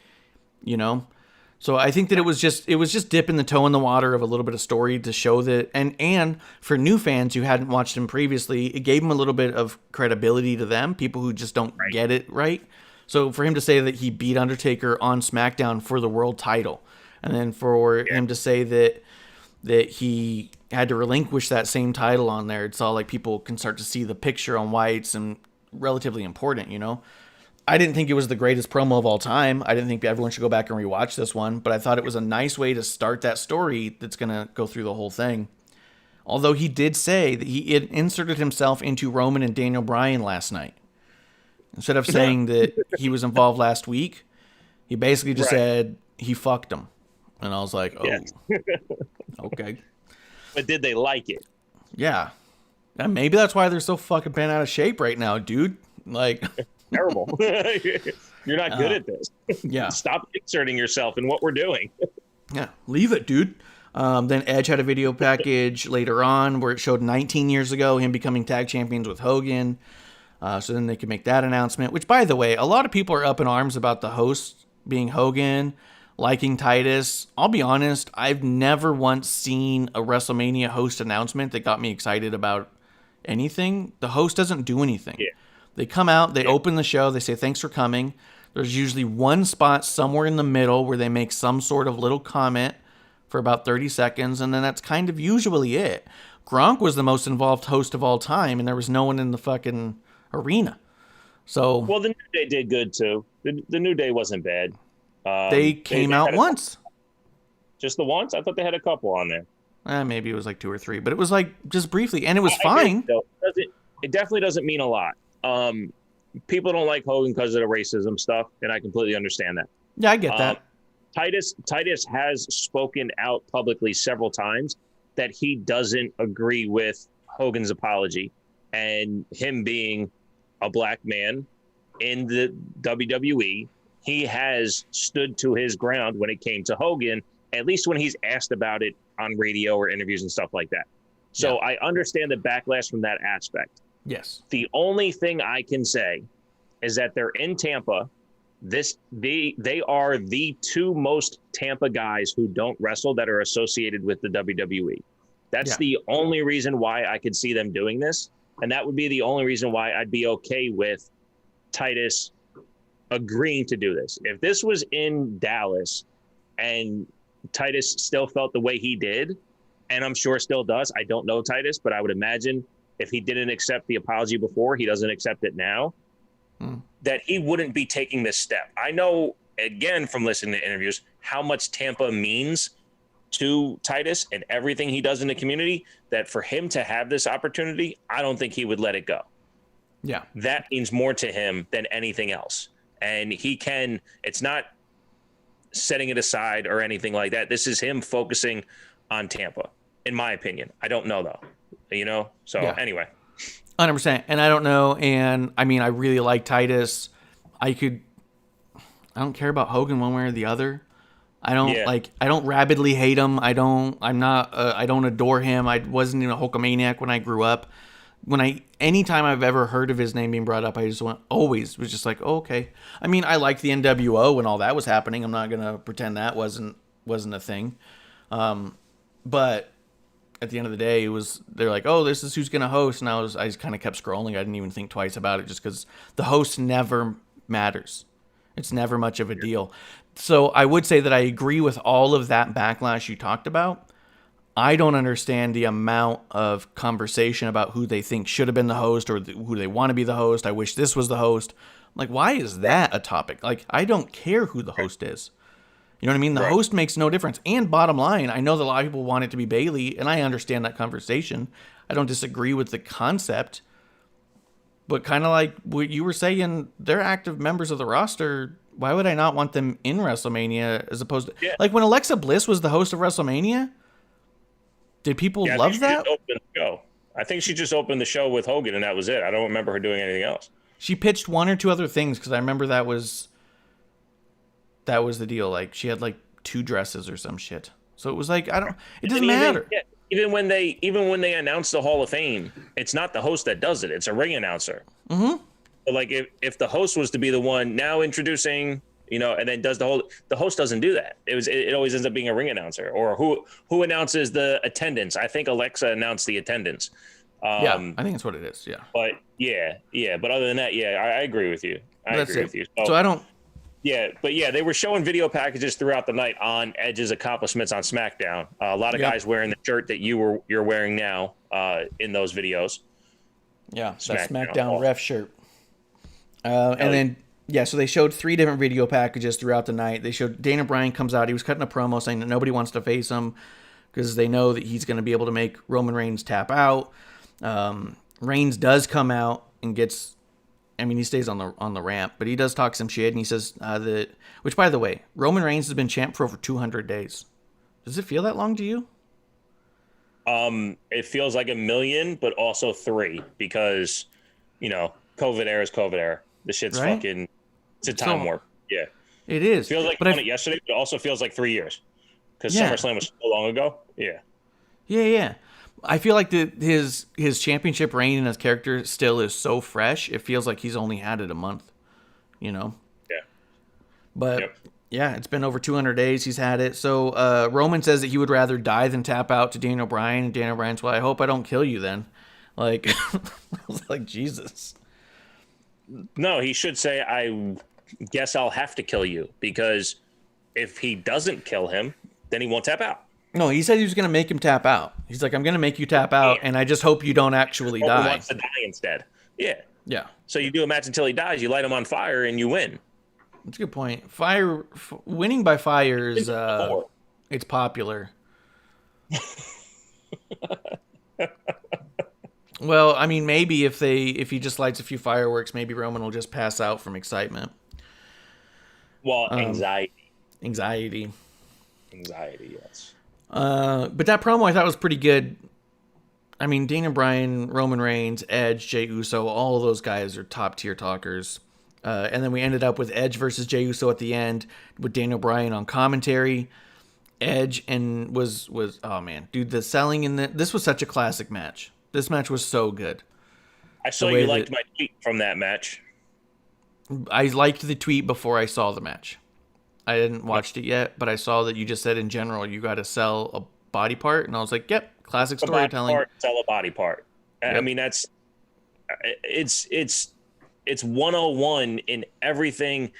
So I think that it was just dipping the toe in the water of a little bit of story to show that, and for new fans who hadn't watched him previously, it gave him a little bit of credibility to them, people who just don't get it right. So for him to say that he beat Undertaker on SmackDown for the world title, and then for him to say that he had to relinquish that same title on there, it's all like people can start to see the picture on why it's relatively important, I didn't think it was the greatest promo of all time. I didn't think everyone should go back and rewatch this one, but I thought it was a nice way to start that story that's going to go through the whole thing. Although he did say that he inserted himself into Roman and Daniel Bryan last night. Instead of saying that he was involved last week, he basically just said he fucked him. And I was like, okay. But did they like it? Yeah. And maybe that's why they're so fucking bent out of shape right now, dude. Like... Terrible. You're not good at this. Yeah. Stop inserting yourself in what we're doing. Yeah. Leave it, dude. Then Edge had a video package later on where it showed 19 years ago him becoming tag champions with Hogan. So then they could make that announcement, which, by the way, a lot of people are up in arms about the host being Hogan, liking Titus. I'll be honest, I've never once seen a WrestleMania host announcement that got me excited about anything. The host doesn't do anything. Yeah. They come out, they open the show, they say, thanks for coming. There's usually one spot somewhere in the middle where they make some sort of little comment for about 30 seconds, and then that's kind of usually it. Gronk was the most involved host of all time, and there was no one in the fucking arena. So, well, the New Day did good too. The New Day wasn't bad. They came out once. Just the once? I thought they had a couple on there. Maybe it was like 2 or 3, but it was like just briefly, and it was fine. It definitely doesn't mean a lot. People don't like Hogan because of the racism stuff, and I completely understand that. Yeah, I get that. Titus has spoken out publicly several times that he doesn't agree with Hogan's apology, and him being a black man in the WWE, he has stood to his ground when it came to Hogan, at least when he's asked about it on radio or interviews and stuff like that. So I understand the backlash from that aspect. Yes. The only thing I can say is that they're in Tampa. They are the two most Tampa guys who don't wrestle that are associated with the WWE. That's the only reason why I could see them doing this. And that would be the only reason why I'd be okay with Titus agreeing to do this. If this was in Dallas and Titus still felt the way he did, and I'm sure still does, I don't know Titus, but I would imagine if he didn't accept the apology before, he doesn't accept it now, that he wouldn't be taking this step. I know, again, from listening to interviews, how much Tampa means to Titus and everything he does in the community, that for him to have this opportunity, I don't think he would let it go. Yeah. That means more to him than anything else. And it's not setting it aside or anything like that. This is him focusing on Tampa, in my opinion. I don't know, though, So anyway. 100%. And I don't know. And I mean, I really like Titus. I don't care about Hogan one way or the other. I don't rabidly hate him. I don't adore him. I wasn't even a Hulkamaniac when I grew up. Anytime I've ever heard of his name being brought up, I just was just like, oh, okay. I mean, I liked the NWO when all that was happening. I'm not going to pretend that wasn't a thing. But at the end of the day, they're like, oh, this is who's going to host. And I just kind of kept scrolling. I didn't even think twice about it just because the host never matters. It's never much of a deal. So I would say that I agree with all of that backlash you talked about. I don't understand the amount of conversation about who they think should have been the host or who they want to be the host. I wish this was the host. Like, why is that a topic? Like, I don't care who the host is. You know what I mean? The host makes no difference. And bottom line, I know that a lot of people want it to be Bayley, and I understand that conversation. I don't disagree with the concept. But kind of like what you were saying, they're active members of the roster. Why would I not want them in WrestleMania as opposed to... Yeah. Like, when Alexa Bliss was the host of WrestleMania, did people love that? I think she just opened the show with Hogan, and that was it. I don't remember her doing anything else. She pitched one or two other things, because I remember that was the deal. Like, she had, like, 2 dresses or some shit. So it was like, it doesn't matter. Yeah. Even when they announce the Hall of Fame, it's not the host that does it. It's a ring announcer. Mm-hmm. But like if the host was to be the one now introducing, and then does the host doesn't do that. It always ends up being a ring announcer or who announces the attendance. I think Alexa announced the attendance. I think that's what it is. Yeah. But but other than that, I agree with you. I agree with you. So I don't. Yeah, but they were showing video packages throughout the night on Edge's accomplishments on Smackdown. A lot of guys wearing the shirt that you're wearing now in those videos. Yeah, that Smackdown ref shirt. And then, so they showed 3 different video packages throughout the night. They showed Dana Bryan comes out. He was cutting a promo saying that nobody wants to face him because they know that he's going to be able to make Roman Reigns tap out. Reigns does come out and he stays on the ramp, but he does talk some shit, and he says which, by the way, Roman Reigns has been champ for over 200 days. Does it feel that long to you? It feels like 1 million, but also 3 because, COVID era is COVID era. The shit's fucking, it's a time warp. Yeah. It is. It feels like I done it yesterday, but it also feels like 3 years. because Yeah. SummerSlam was so long ago. Yeah. Yeah. I feel like his championship reign and his character still is so fresh. It feels like he's only had it a month, you know. Yeah. But Yep. yeah, it's been over 200 days he's had it. So Roman says that he would rather die than tap out to Daniel Bryan, and Daniel Bryan's, well, I hope I don't kill you then. Like, I was like, Jesus. No, he should say, I guess I'll have to kill you, because if he doesn't kill him, then he won't tap out. No, he said he was going to make him tap out. He's like, I'm going to make you tap out, and I just hope you don't actually Roman die. wants to die instead. Yeah. Yeah. So you do a match until he dies, you light him on fire, and you win. That's a good point. Winning by fire is it's popular. Well, I mean, maybe if he just lights a few fireworks, maybe Roman will just pass out from excitement. Well, anxiety. Anxiety. Anxiety, yes. But that promo I thought was pretty good. I mean, Daniel Bryan, Roman Reigns, Edge, Jey Uso, all of those guys are top tier talkers. And then we ended up with Edge versus Jey Uso at the end with Daniel Bryan on commentary. Edge and was oh man, dude, the selling in this was such a classic match. This match was so good. I saw you liked my tweet from that match. I liked the tweet before I saw the match. I hadn't watched it yet, but I saw that you just said in general you got to sell a body part, and I was like, "Yep, classic storytelling." Sell a body part. Yep. I mean, it's 101 in everything.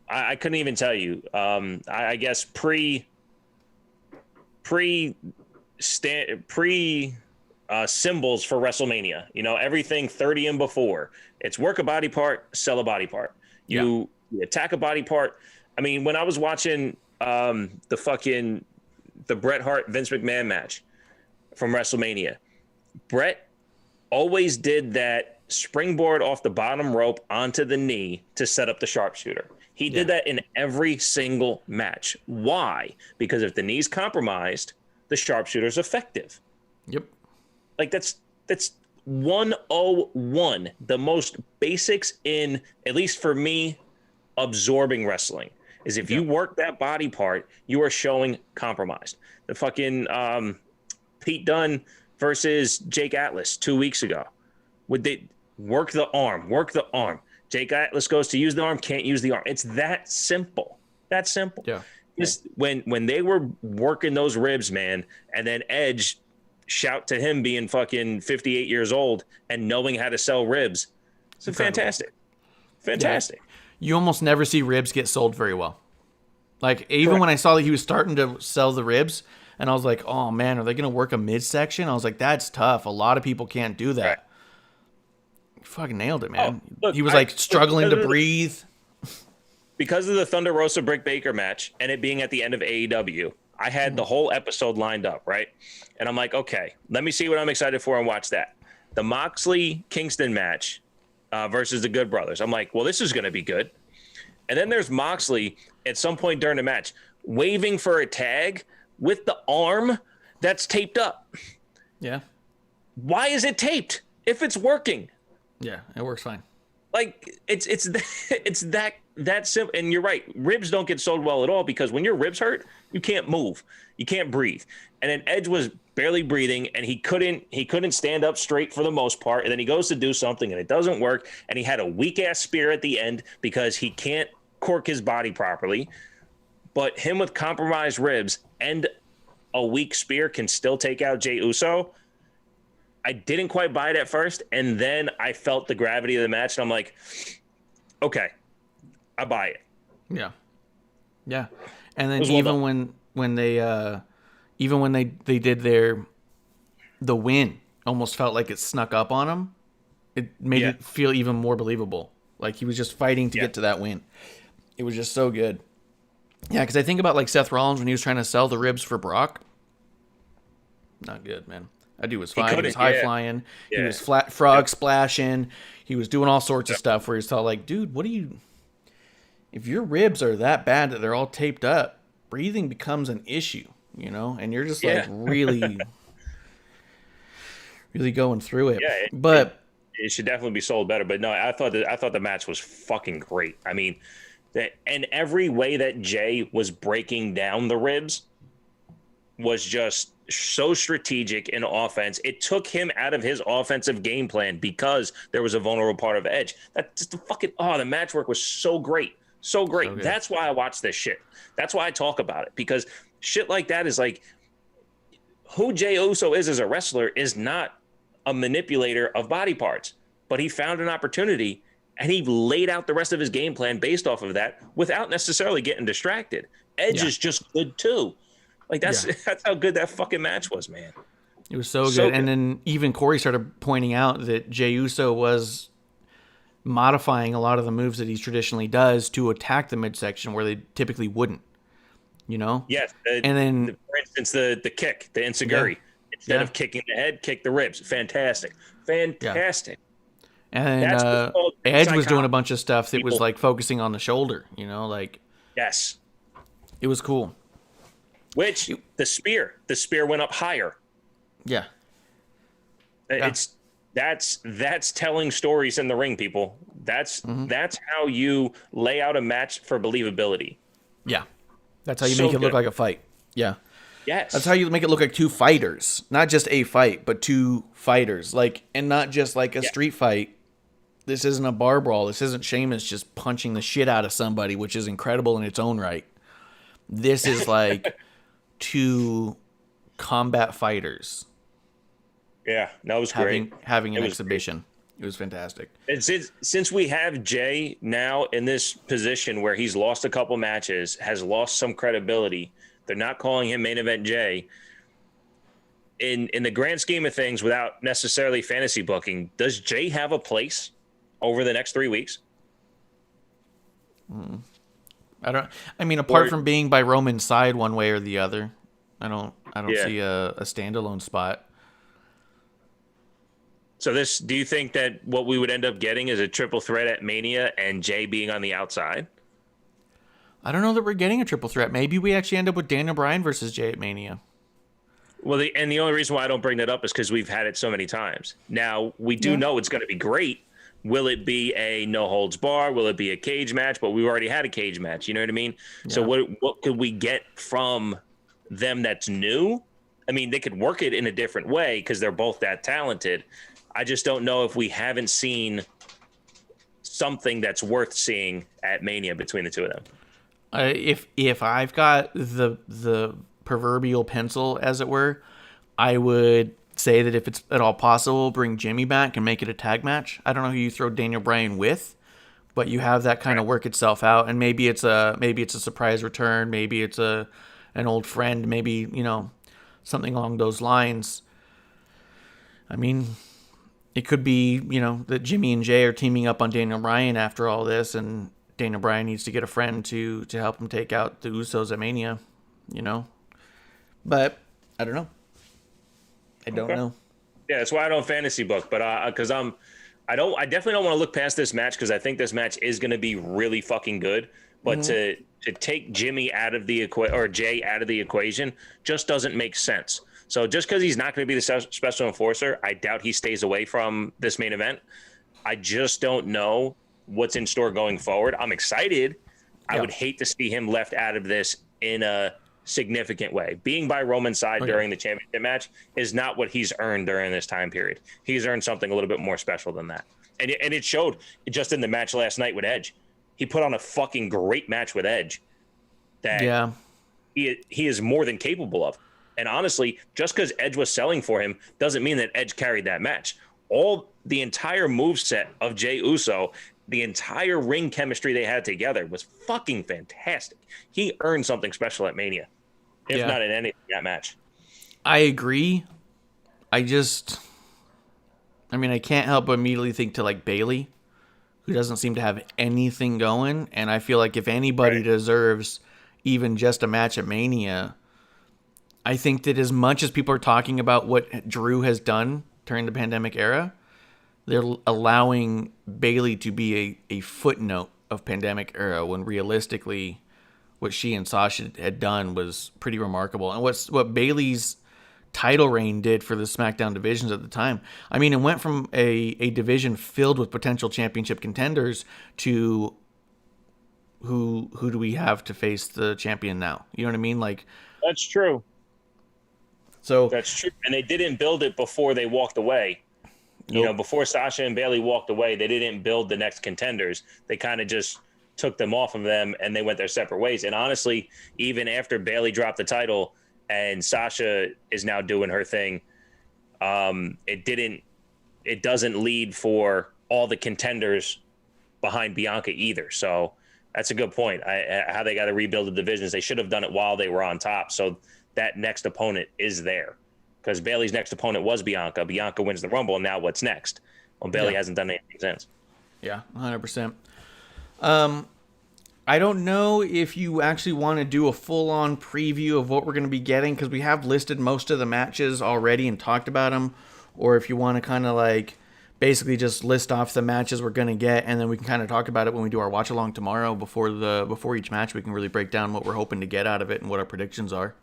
I couldn't even tell you. I guess pre symbols for WrestleMania. You know, everything 30 and before. It's work a body part, sell a body part. You attack a body part. I mean, when I was watching the Bret Hart Vince McMahon match from WrestleMania, Bret always did that springboard off the bottom rope onto the knee to set up the sharpshooter. He did that in every single match. Why? Because if the knee's compromised, the sharpshooter's effective. Yep. Like that's 101, the most basics in, at least for me, absorbing wrestling, is if you work that body part, you are showing compromised. The fucking Pete Dunne versus Jake Atlas 2 weeks ago. Would they work the arm? Jake Atlas goes to use the arm, can't use the arm. It's that simple. That simple. Yeah. Just when they were working those ribs, man, and then Edge shout to him being fucking 58 years old and knowing how to sell ribs. It's fantastic. Fantastic. Yeah. You almost never see ribs get sold very well. Like, even when I saw that he was starting to sell the ribs, and I was like, oh man, are they going to work a midsection? I was like, that's tough. A lot of people can't do that. Right. Fucking nailed it, man. He was struggling to breathe. Because of the Thunder Rosa Britt Baker match and it being at the end of AEW, I had the whole episode lined up, right? And I'm like, okay, let me see what I'm excited for and watch that. The Moxley Kingston match versus the Good Brothers. I'm like, well, this is going to be good. And then there's Moxley at some point during the match waving for a tag with the arm that's taped up. Yeah. Why is it taped if it's working? Yeah, it works fine. Like it's that simple. And you're right, ribs don't get sold well at all, because when your ribs hurt, you can't move, you can't breathe. And then Edge was barely breathing, and he couldn't stand up straight for the most part. And then he goes to do something, and it doesn't work. And he had a weak ass spear at the end because he can't cork his body properly. But him with compromised ribs and a weak spear can still take out Jey Uso. I didn't quite buy it at first, and then I felt the gravity of the match, and I'm like, okay, I buy it. Yeah. And then even when they did the win almost felt like it snuck up on him. It made it feel even more believable. Like he was just fighting to get to that win. It was just so good. Yeah, because I think about like Seth Rollins when he was trying to sell the ribs for Brock. Not good, man. That dude was fine. He was high flying. Yeah. He was flat frog splashing. He was doing all sorts of stuff where he's all like, dude, what do you... If your ribs are that bad that they're all taped up, breathing becomes an issue, you know? And you're just like really, really going through it. Yeah, it should definitely be sold better. But no, I thought the match was fucking great. I mean, And every way that Jay was breaking down the ribs was just so strategic in offense. It took him out of his offensive game plan because there was a vulnerable part of Edge. That just the match work was so great. So great. So good. That's why I watch this shit. That's why I talk about it, because shit like that is like, who Jey Uso is as a wrestler is not a manipulator of body parts, but he found an opportunity and he laid out the rest of his game plan based off of that without necessarily getting distracted. Edge is just good too. Like that's how good that fucking match was, man. It was so good. And then even Corey started pointing out that Jey Uso was modifying a lot of the moves that he traditionally does to attack the midsection where they typically wouldn't, you know? Yes. And then, for instance, the kick, the enziguri, instead of kicking the head, kick the ribs. Fantastic. Fantastic. And Edge was doing a bunch of stuff that was like focusing on the shoulder, you know, like. Yes. It was cool. Which, the spear went up higher. Yeah. That's telling stories in the ring, people. That's how you lay out a match for believability. Yeah. That's how you make it look like a fight. Yeah. Yes. That's how you make it look like two fighters. Not just a fight, but two fighters. Like, and not just like a street fight. This isn't a bar brawl. This isn't Sheamus just punching the shit out of somebody, which is incredible in its own right. This is like two combat fighters. Yeah, that was great. Having an exhibition. It was fantastic. And since we have Jay now in this position where he's lost a couple matches, has lost some credibility, they're not calling him main event Jay. In the grand scheme of things, without necessarily fantasy booking, does Jay have a place over the next 3 weeks? Apart from being by Roman's side one way or the other, I don't see a standalone spot. So do you think that what we would end up getting is a triple threat at Mania and Jay being on the outside? I don't know that we're getting a triple threat. Maybe we actually end up with Daniel Bryan versus Jay at Mania. Well, the only reason why I don't bring that up is because we've had it so many times. Now, we do know it's going to be great. Will it be a no holds bar? Will it be a cage match? But we've already had a cage match. You know what I mean? Yeah. So what could we get from them that's new? I mean, they could work it in a different way because they're both that talented. I just don't know if we haven't seen something that's worth seeing at Mania between the two of them. If I've got the proverbial pencil, as it were, I would say that if it's at all possible, bring Jimmy back and make it a tag match. I don't know who you throw Daniel Bryan with, but you have that kind of work itself out, and maybe it's a surprise return, maybe it's an old friend, maybe something along those lines. I mean, it could be that Jimmy and Jay are teaming up on Daniel Bryan after all this, and Daniel Bryan needs to get a friend to help him take out the Usos at Mania, But I don't know. I don't know. Yeah, that's why I don't fantasy book, but because I definitely don't want to look past this match because I think this match is going to be really fucking good. But to take Jimmy out of the equation or Jay out of the equation just doesn't make sense. So just because he's not going to be the special enforcer, I doubt he stays away from this main event. I just don't know what's in store going forward. I'm excited. I would hate to see him left out of this in a significant way. Being by Roman's side during the championship match is not what he's earned during this time period. He's earned something a little bit more special than that. And it showed just in the match last night with Edge. He put on a fucking great match with Edge that he is more than capable of. And honestly, just because Edge was selling for him doesn't mean that Edge carried that match. The entire moveset of Jey Uso, the entire ring chemistry they had together was fucking fantastic. He earned something special at Mania, if not in any that match. I agree. I can't help but immediately think to like Bayley, who doesn't seem to have anything going. And I feel like if anybody deserves even just a match at Mania, I think that as much as people are talking about what Drew has done during the pandemic era, they're allowing Bayley to be a footnote of pandemic era when realistically what she and Sasha had done was pretty remarkable. And what Bayley's title reign did for the SmackDown divisions at the time. I mean, it went from a division filled with potential championship contenders to who do we have to face the champion now? You know what I mean? Like, That's true. so That's true. And they didn't build it before they walked away. nope. Before Sasha and Bailey walked away, they didn't build the next contenders. They kind of just took them off of them and they went their separate ways. And honestly, even after Bailey dropped the title and Sasha is now doing her thing, it doesn't lead for all the contenders behind Bianca either. So that's a good point. How they got to rebuild the divisions. They should have done it while they were on top. So that next opponent is there. Because Bailey's next opponent was Bianca. Bianca wins the Rumble, and now what's next? Well, Bailey hasn't done anything since. Yeah, 100%. I don't know if you actually want to do a full-on preview of what we're going to be getting, because we have listed most of the matches already and talked about them, or if you want to kind of like basically just list off the matches we're going to get, and then we can kind of talk about it when we do our watch-along tomorrow before each match. We can really break down what we're hoping to get out of it and what our predictions are.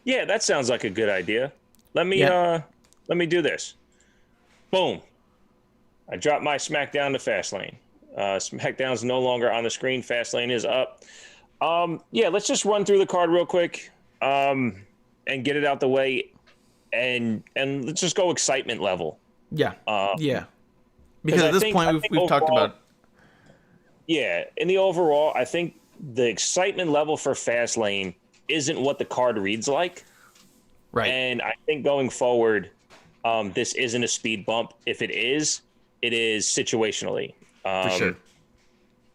Yeah, that sounds like a good idea. Let me do this. Boom. I dropped my Smackdown to Fastlane. Smackdown's no longer on the screen. Fastlane is up. Let's just run through the card real quick, and get it out the way, and let's just go excitement level. Yeah. Because at this point we've talked about. Yeah, in the overall, I think the excitement level for Fastlane isn't what the card reads like. Right. And I think going forward, this isn't a speed bump. If it is situationally. For sure.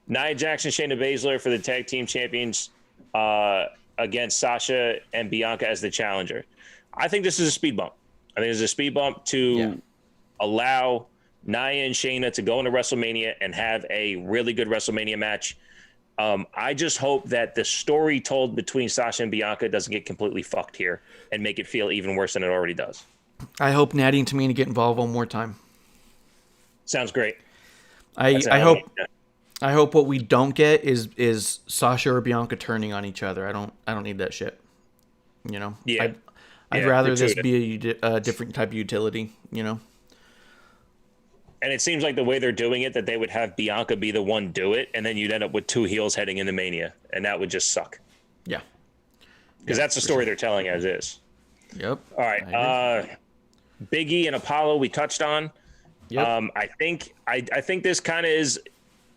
Nia Jax, Shayna Baszler for the tag team champions against Sasha and Bianca as the challenger. I think this is a speed bump. I think it's a speed bump to allow Nia and Shayna to go into WrestleMania and have a really good WrestleMania match. I just hope that the story told between Sasha and Bianca doesn't get completely fucked here and make it feel even worse than it already does. I hope Natty and Tamina get involved one more time. Sounds great. I hope what we don't get is Sasha or Bianca turning on each other. I don't need that shit. You know. Yeah. I'd rather this be a different type of utility. You know. And it seems like the way they're doing it, that they would have Bianca be the one do it, and then you'd end up with two heels heading into Mania, and that would just suck. Yeah. Because that's the story they're telling as is. Yep. All right. Big E and Apollo we touched on. Yep. I think this kind of is.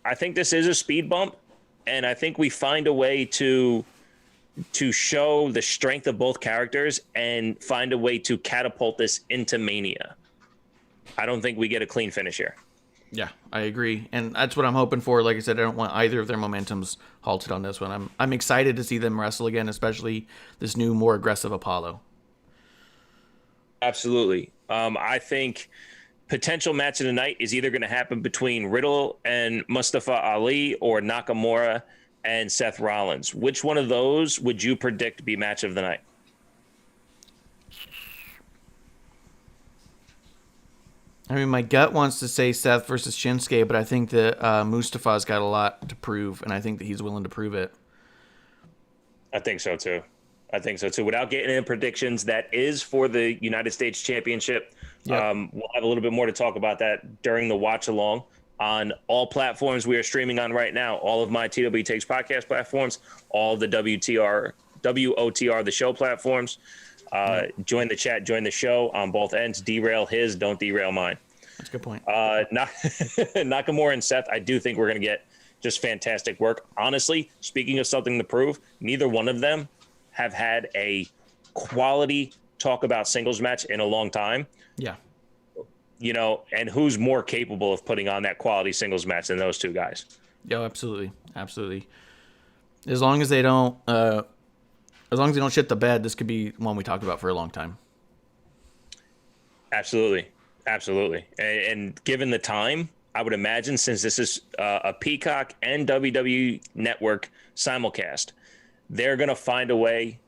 I think this is a speed bump, and I think we find a way to show the strength of both characters and find a way to catapult this into Mania. I don't think we get a clean finish here. Yeah, I agree, and that's what I'm hoping for. Like I said, I don't want either of their momentums halted on this one. I'm excited to see them wrestle again, especially this new, more aggressive Apollo. Absolutely. I think potential match of the night is either going to happen between Riddle and Mustafa Ali or Nakamura and Seth Rollins. Which one of those would you predict be match of the night? I mean, my gut wants to say Seth versus Shinsuke, but I think that Mustafa's got a lot to prove, and I think that he's willing to prove it. I think so too. Without getting into predictions, that is for the United States Championship. Yep. We'll have a little bit more to talk about that during the watch along on all platforms we are streaming on right now. All of my TW Takes podcast platforms, all of the WOTR, the show platforms. Join the chat, join the show on both ends. Derail his, don't derail mine. That's a good point. Nakamura and Seth, I do think we're going to get just fantastic work. Honestly, speaking of something to prove, neither one of them have had a quality talk about singles match in a long time. Yeah. You know, and who's more capable of putting on that quality singles match than those two guys? Yeah, absolutely. Absolutely. As long as they don't shit the bed, this could be one we talk about for a long time. Absolutely. And given the time, I would imagine, since this is a Peacock and WWE Network simulcast, they're going to find a way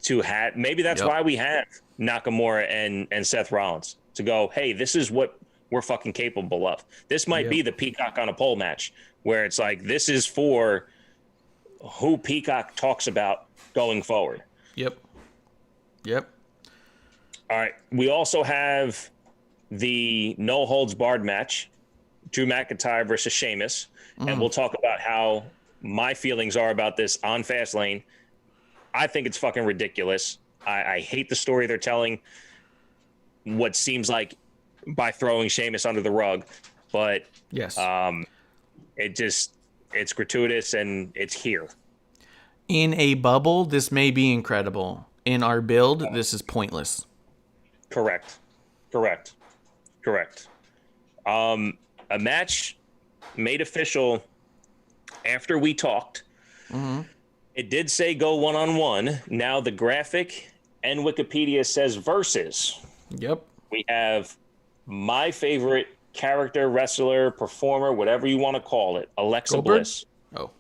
to have, maybe that's why we have Nakamura and Seth Rollins to go, hey, this is what we're fucking capable of. This might be the Peacock on a pole match where it's like, this is for who Peacock talks about going forward. Yep. All right. We also have the no holds barred match Drew McIntyre versus Sheamus, and we'll talk about how my feelings are about this on Fastlane. I think it's fucking ridiculous. I hate the story they're telling, what seems like by throwing Sheamus under the rug, but Yes. It's gratuitous and it's here. In a bubble, this may be incredible. In our build, this is pointless. Correct. A match made official after we talked. It did say go 1-on-1. Now the graphic and Wikipedia says versus. Yep. We have my favorite character, wrestler, performer, whatever you want to call it, Alexa Goldberg? Bliss. Oh.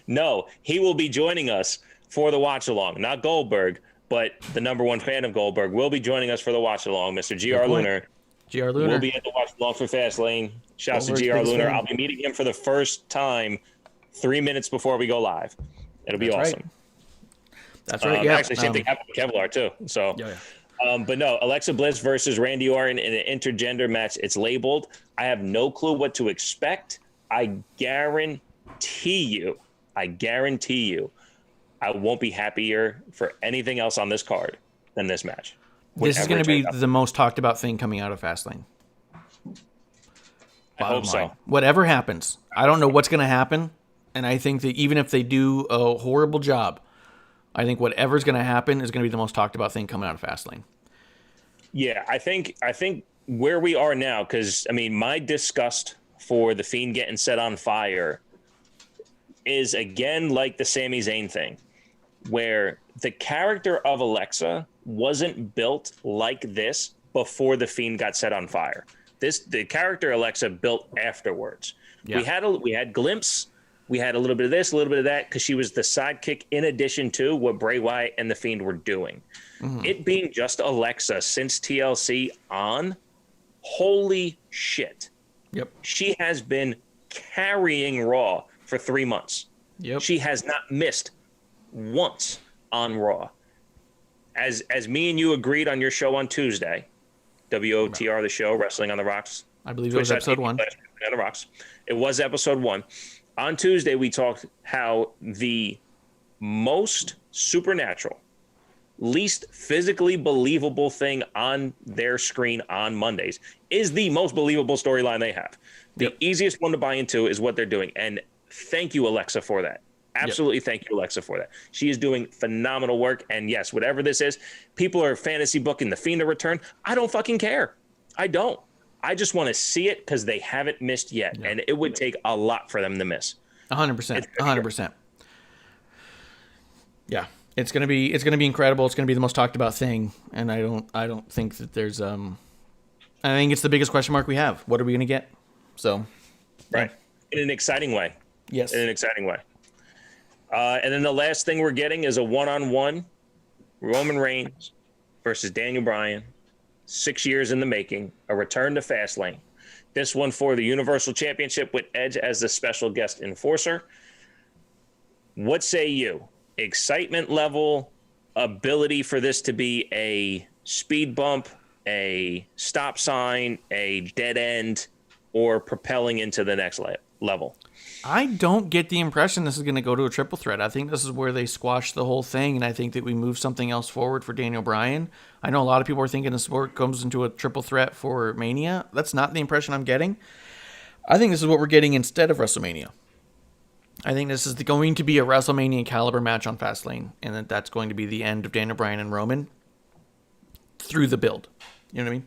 No, he will be joining us for the watch along. Not Goldberg, but the number one fan of Goldberg will be joining us for the watch along. Mr. GR Lunar. GR Lunar will be at the watch along for Fastlane. Shouts to GR Lunar. I'll be meeting him for the first time 3 minutes before we go live. It'll be awesome. Right. That's right. Yeah. Actually, same thing happened with Kevlar too. So, but no, Alexa Bliss versus Randy Orton in an intergender match. It's labeled. I have no clue what to expect. I guarantee you, I won't be happier for anything else on this card than this match. This is going to be the most talked about thing coming out of Fastlane. I hope so. Whatever happens, I don't know what's going to happen, and I think that even if they do a horrible job, I think whatever's going to happen is going to be the most talked about thing coming out of Fastlane. Yeah, I think where we are now, because I mean, my disgust for the Fiend getting set on fire is again like the Sami Zayn thing, where the character of Alexa wasn't built like this before the Fiend got set on fire. The character Alexa built afterwards. Yeah. We had glimpse. We had a little bit of this, a little bit of that, because she was the sidekick in addition to what Bray Wyatt and the Fiend were doing. It being just Alexa since TLC on, holy shit. Yep. She has been carrying Raw for 3 months. Yep. She has not missed once on Raw. As me and you agreed on your show on Tuesday, WOTR, the show, Wrestling on the Rocks. I believe it was episode 1. On the Rocks. It was episode 1. On Tuesday, we talked how the most supernatural, least physically believable thing on their screen on Mondays is the most believable storyline they have. The easiest one to buy into is what they're doing. And thank you, Alexa, for that. Absolutely. Thank you, Alexa, for that. She is doing phenomenal work. And yes, whatever this is, people are fantasy booking the Fiend to return. I don't fucking care. I don't. I just want to see it because they haven't missed yet. And it would take a lot for them to miss. 100%. 100%. Yeah. It's gonna be incredible. It's gonna be the most talked about thing. And I don't think that there's I think it's the biggest question mark we have. What are we gonna get? So right. In an exciting way. Yes. In an exciting way. And then the last thing we're getting is a 1-on-1 Roman Reigns versus Daniel Bryan. 6 years in the making, a return to Fastlane. This one for the Universal Championship with Edge as the special guest enforcer. What say you? Excitement level, ability for this to be a speed bump, a stop sign, a dead end, or propelling into the next level? I don't get the impression this is going to go to a triple threat. I think this is where they squash the whole thing, and I think that we move something else forward for Daniel Bryan. I know a lot of people are thinking this sport comes into a triple threat for Mania. That's not the impression I'm getting. I think this is what we're getting instead of WrestleMania. I think this is going to be a WrestleMania caliber match on Fastlane, and that's going to be the end of Daniel Bryan and Roman through the build. You know what I mean?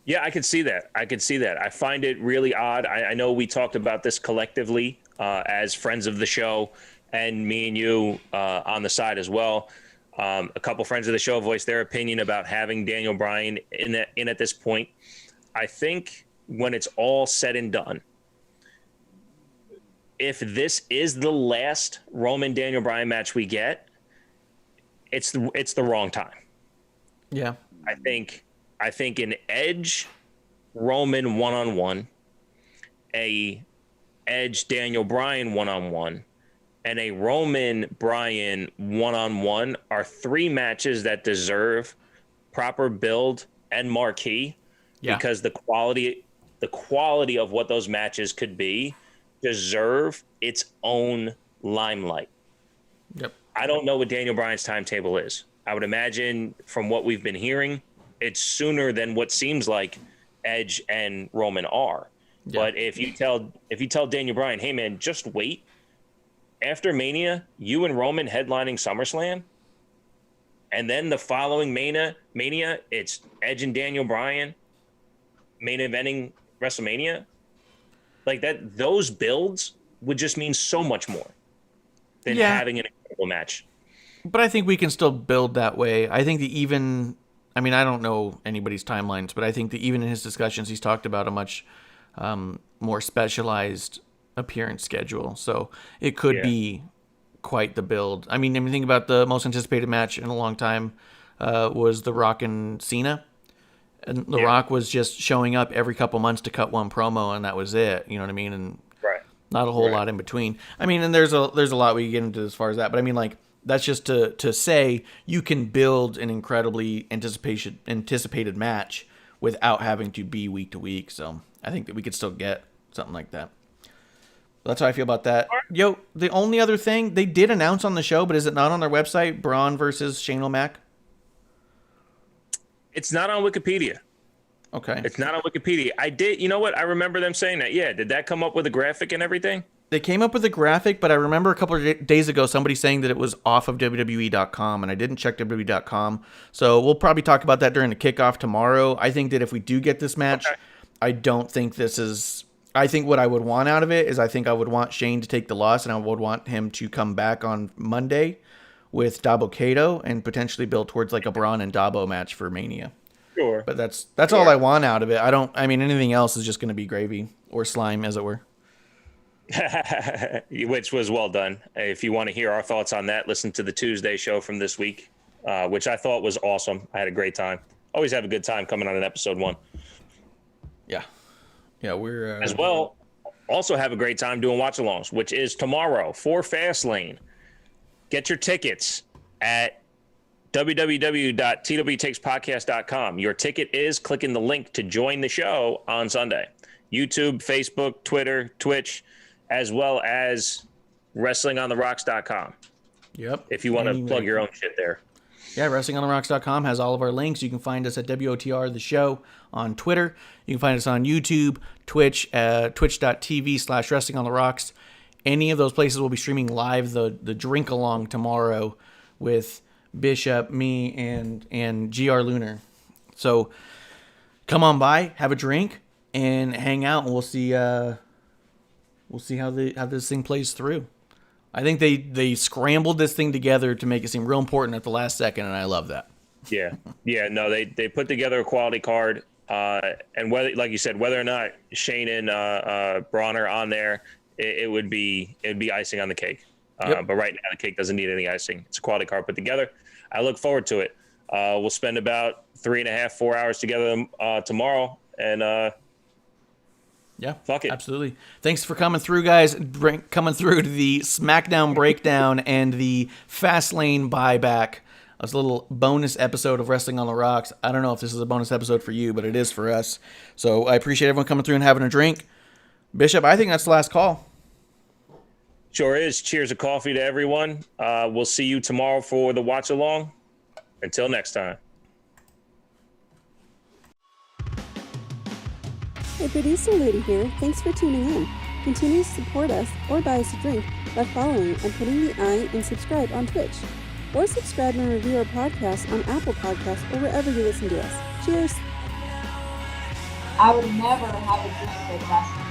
Yeah, I could see that. I find it really odd. I know we talked about this collectively as friends of the show, and me and you on the side as well. A couple friends of the show voiced their opinion about having Daniel Bryan in at this point. I think when it's all said and done, if this is the last Roman Daniel Bryan match we get, it's the wrong time. Yeah, I think an Edge Roman 1-on-1, a Edge Daniel Bryan 1-on-1, and a Roman Bryan 1-on-1 are 3 matches that deserve proper build and marquee. because the quality of what those matches could be deserve its own limelight. Yep. I don't know what Daniel Bryan's timetable is. I would imagine from what we've been hearing, it's sooner than what seems like Edge and Roman are. Yeah. But if you tell Daniel Bryan, hey man, just wait. After Mania, you and Roman headlining SummerSlam, and then the following Mania, it's Edge and Daniel Bryan main eventing WrestleMania. Like that, those builds would just mean so much more than having an incredible match. But I think we can still build that way. I think I don't know anybody's timelines, but I think that even in his discussions, he's talked about a much more specialized appearance schedule. So it could be quite the build. I mean, think about the most anticipated match in a long time was The Rock and Cena. And The Rock was just showing up every couple months to cut one promo, and that was it. You know what I mean? And not a whole lot in between. I mean, and there's a lot we can get into as far as that. But I mean, like, that's just to say you can build an incredibly anticipated match without having to be week to week. So I think that we could still get something like that. That's how I feel about that. Yo, the only other thing, they did announce on the show, but is it not on their website, Braun versus Shane O'Mac? It's not on Wikipedia. Okay. It's not on Wikipedia. You know what? I remember them saying that. Yeah. Did that come up with a graphic and everything? They came up with a graphic, but I remember a couple of days ago somebody saying that it was off of WWE.com, and I didn't check WWE.com. So we'll probably talk about that during the kickoff tomorrow. I think that if we do get this match, I don't think this is... I think what I would want out of it is I think I would want Shane to take the loss, and I would want him to come back on Monday with Dabo Kato and potentially build towards like a Braun and Dabo match for Mania. Sure. But that's all I want out of it. Anything else is just going to be gravy or slime, as it were. Which was well done. If you want to hear our thoughts on that, listen to the Tuesday show from this week, which I thought was awesome. I had a great time. Always have a good time coming on an episode 1. Yeah. Yeah, we're... As well, also have a great time doing watch-alongs, which is tomorrow for Fastlane. Get your tickets at www.twtakes.podcast.com. Your ticket is clicking the link to join the show on Sunday. YouTube, Facebook, Twitter, Twitch, as well as wrestlingontherocks.com. Yep. If you want to plug your own shit there. Yeah, wrestlingontherocks.com has all of our links. You can find us at WOTR The Show on Twitter. You can find us on YouTube, Twitch, twitch.tv/wrestlingontherocks. Any of those places will be streaming live the drink along tomorrow with Bishop, me, and GR Lunar. So come on by, have a drink, and hang out, and we'll see how this thing plays through. I think they scrambled this thing together to make it seem real important at the last second, and I love that. Yeah. No, they put together a quality card, and whether, like you said, whether or not Shane and Braun are on there, it would be icing on the cake. But right now the cake doesn't need any icing. It's a quality card put together. I look forward to it. We'll spend about 3.5-4 hours together tomorrow, and yeah, fuck it. Absolutely. Thanks for coming through, guys. Coming through to the Smackdown breakdown and the Fastlane buyback. It's a little bonus episode of Wrestling on the Rocks. I don't know if this is a bonus episode for you, but it is for us. So I appreciate everyone coming through and having a drink. Bishop, I think that's the last call. Sure is. Cheers of coffee to everyone. We'll see you tomorrow for the watch along. Until next time. Hey, producer lady here. Thanks for tuning in. Continue to support us or buy us a drink by following and putting the I in subscribe on Twitch. Or subscribe and review our podcast on Apple Podcasts or wherever you listen to us. Cheers! I would never have a drink with Fastlane.